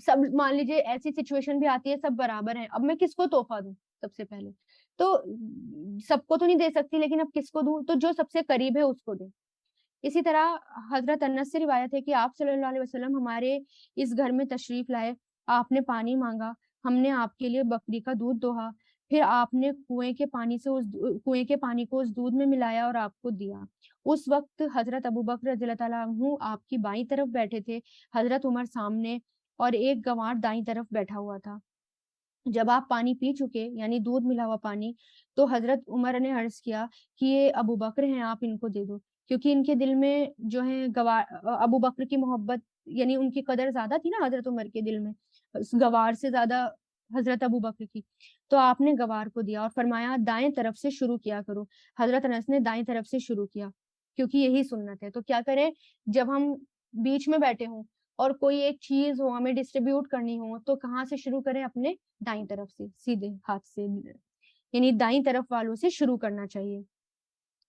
सब मान लीजिए ऐसी सिचुएशन भी आती है, सब बराबर हैं, अब मैं किसको तोहफ़ा दूँ सबसे पहले? तो सबको तो नहीं दे सकती, लेकिन अब किसको दूँ? तो जो सबसे करीब है उसको दें। इसी तरह हज़रत अनस से रिवायत है कि आप सल्लल्लाहु अलैहि वसल्लम हमारे इस घर में तशरीफ़ लाए, आपने पानी माँगा, हमने आपके लिए बकरी का दूध दोहा, फिर आपने कुएँ के पानी को उस दूध में मिलाया और आपको दिया। उस वक़्त हज़रत अबू बकर रज़ियल्लाहु ताला अन्हु आपकी बाईं तरफ बैठे थे, हज़रत उमर सामने और एक गँवार दाईं तरफ बैठा हुआ था। जब आप पानी पी चुके, यानी दूध मिला हुआ पानी, तो हज़रत उमर ने अर्ज़ किया कि ये अबू बकर हैं, आप इनको दे दो। क्योंकि इनके दिल में जो है अबू बकर की मोहब्बत, यानी उनकी कदर ज़्यादा थी ना हज़रत उमर के दिल में, उस गवार से ज़्यादा हज़रत अबू बकर की। तो आपने गवार को दिया और फरमाया दाएँ तरफ से शुरू किया करो। हज़रत अनस ने दाईं तरफ से शुरू किया, क्योंकि यही सुन्नत है। तो क्या करें, जब हम बीच में बैठे हों और कोई एक चीज़ हो हमें डिस्ट्रीब्यूट करनी हो, तो कहाँ से शुरू करें? अपने दाईं तरफ से, सीधे हाथ से, यानी दाईं तरफ वालों से शुरू करना चाहिए।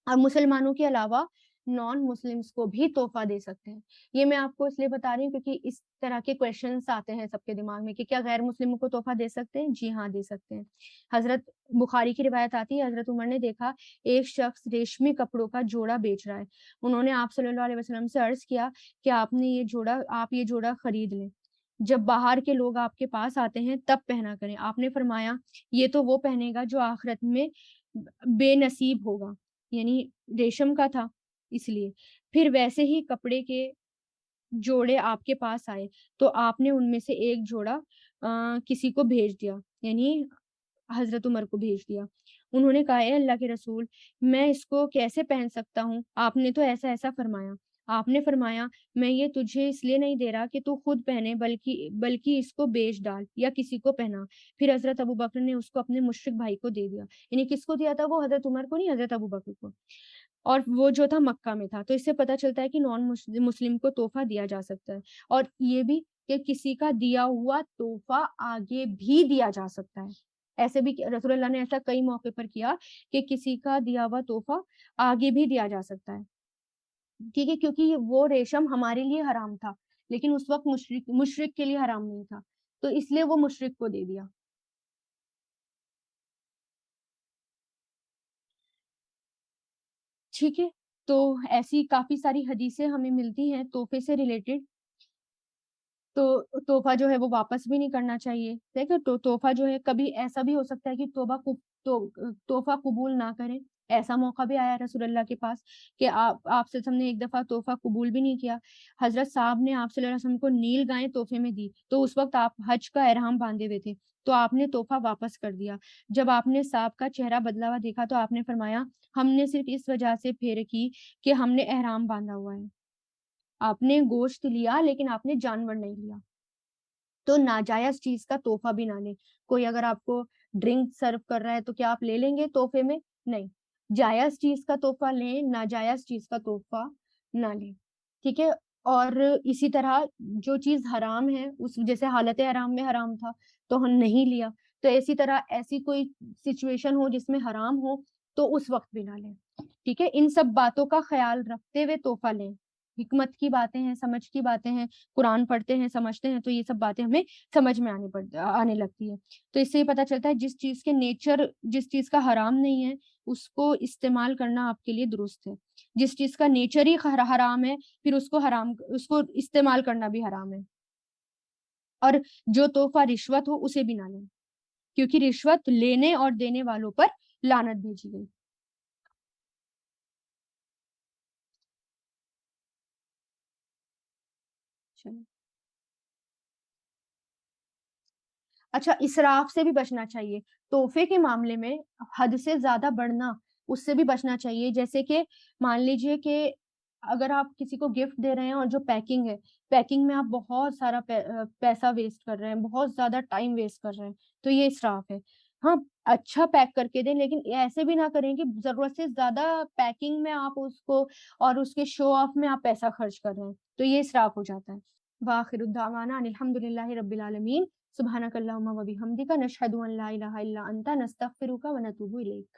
और मुसलमानों के अलावा नॉन मुस्लिम्स को भी तोहफ़ा दे सकते हैं। ये मैं आपको इसलिए बता रही हूँ क्योंकि इस तरह के क्वेश्चन्स आते हैं सबके दिमाग में कि क्या गैर मुस्लिमों को तोहफ़ा दे सकते हैं? जी हाँ, दे सकते हैं। हज़रत बुखारी की रिवायत आती है, हज़रत उमर ने देखा एक शख्स रेशमी कपड़ों का जोड़ा बेच रहा है। उन्होंने आप सल्लल्लाहु अलैहि वसल्लम से अर्ज़ किया कि आप ये जोड़ा खरीद लें। जब बाहर के लोग आपके पास आते हैं तब पहना करें। आपने फरमाया, ये तो वो पहनेगा जो आखिरत में बेनसीब होगा। यानी रेशम का था इसलिए। फिर वैसे ही कपड़े के जोड़े आपके पास आए, तो आपने उनमें से एक जोड़ा किसी को भेज दिया, यानी हज़रत उमर को भेज दिया। उन्होंने कहा, "ए अल्लाह के रसूल, मैं इसको कैसे पहन सकता हूँ? आपने तो ऐसा-ऐसा फरमाया।" आपने फरमाया, "मैं ये तुझे इसलिए नहीं दे रहा कि तू खुद पहने, बल्कि इसको बेच डाल या किसी को पहना।" फिर हज़रत अबू बकर ने उसको अपने मुश्रिक भाई को दे दिया। यानी किसको दिया था वो? हज़रत उमर को नहीं, हज़रत अबू बकर को। और वो जो था मक्का में था। तो इससे पता चलता है कि नॉन मुस्लिम को तोहफ़ा दिया जा सकता है। और ये भी कि किसी का दिया हुआ तोहफ़ा आगे भी दिया जा सकता है। ऐसे भी रसूलुल्लाह ने ऐसा कई मौके पर किया कि किसी का दिया हुआ तोहफ़ा आगे भी दिया जा सकता है। ठीक है? क्योंकि वो रेशम हमारे लिए हराम था, लेकिन उस वक़्त मुशरिक के लिए हराम नहीं था। तो इसलिए वो मुशरिक को दे दिया। ठीक है? تو ایسی کافی ساری حدیثیں ہمیں ملتی ہیں تحفے سے ریلیٹڈ. تو تحفہ جو ہے وہ واپس بھی نہیں کرنا چاہیے. دیکھو تو تحفہ جو ہے کبھی ایسا بھی ہو سکتا ہے کہ تحفہ قبول نہ کریں. ایسا موقع بھی آیا رسول اللہ کے پاس کہ آپ سے ہم نے ایک دفعہ تحفہ قبول بھی نہیں کیا. حضرت صاحب نے آپ صلی اللہ علیہ وسلم کو نیل گائیں تحفے میں دی. تو اس وقت آپ حج کا احرام باندھے ہوئے تھے, تو آپ نے تحفہ واپس کر دیا. جب آپ نے صاحب کا چہرہ بدلا ہوا دیکھا تو آپ نے فرمایا ہم نے صرف اس وجہ سے پھیر کی کہ ہم نے احرام باندھا ہوا ہے. آپ نے گوشت لیا لیکن آپ نے جانور نہیں لیا. تو ناجائز چیز کا تحفہ بھی نہ لیں. کوئی اگر آپ کو ڈرنک سرو کر رہا ہے تو کیا آپ لے لیں گے تحفے میں؟ نہیں. جائز چیز کا تحفہ لیں, ناجائز چیز کا تحفہ نہ لیں. ٹھیک ہے. اور اسی طرح جو چیز حرام ہے, اس جیسے حالت حرام میں حرام تھا تو ہم نہیں لیا, تو اسی طرح ایسی کوئی سچویشن ہو جس میں حرام ہو تو اس وقت بھی نہ لیں. ٹھیک ہے. ان سب باتوں کا خیال رکھتے ہوئے تحفہ لیں. حکمت کی باتیں ہیں, سمجھ کی باتیں ہیں, قرآن پڑھتے ہیں, سمجھتے ہیں, تو یہ سب باتیں ہمیں سمجھ میں آنے لگتی ہے. تو اس سے یہ پتہ چلتا ہے جس چیز کے نیچر, جس چیز کا حرام نہیں ہے اس کو استعمال کرنا آپ کے لیے درست ہے. جس چیز کا نیچر ہی حرام ہے پھر اس کو استعمال کرنا بھی حرام ہے. اور جو تحفہ رشوت ہو اسے بھی نہ لیں, کیونکہ رشوت لینے اور دینے والوں پر لعنت بھیجی گئی. اچھا, اسراف سے بھی بچنا چاہیے. تحفے کے معاملے میں حد سے زیادہ بڑھنا, اس سے بھی بچنا چاہیے. جیسے کہ مان لیجئے کہ اگر آپ کسی کو گفٹ دے رہے ہیں اور جو پیکنگ ہے, پیکنگ میں آپ بہت سارا پیسہ ویسٹ کر رہے ہیں, بہت زیادہ ٹائم ویسٹ کر رہے ہیں, تو یہ اسراف ہے. ہاں, اچھا پیک کر کے دیں, لیکن ایسے بھی نہ کریں کہ ضرورت سے زیادہ پیکنگ میں آپ اس کو اور اس کے شو آف میں آپ پیسہ خرچ کر رہے ہیں, تو یہ اسراف ہو جاتا ہے. وآخر الدعوانا ان الحمدللہ رب العالمین. سبحانک اللہم و بحمدک نشہد ان لا الہ الا انت نستغفرک و نتوب الیک.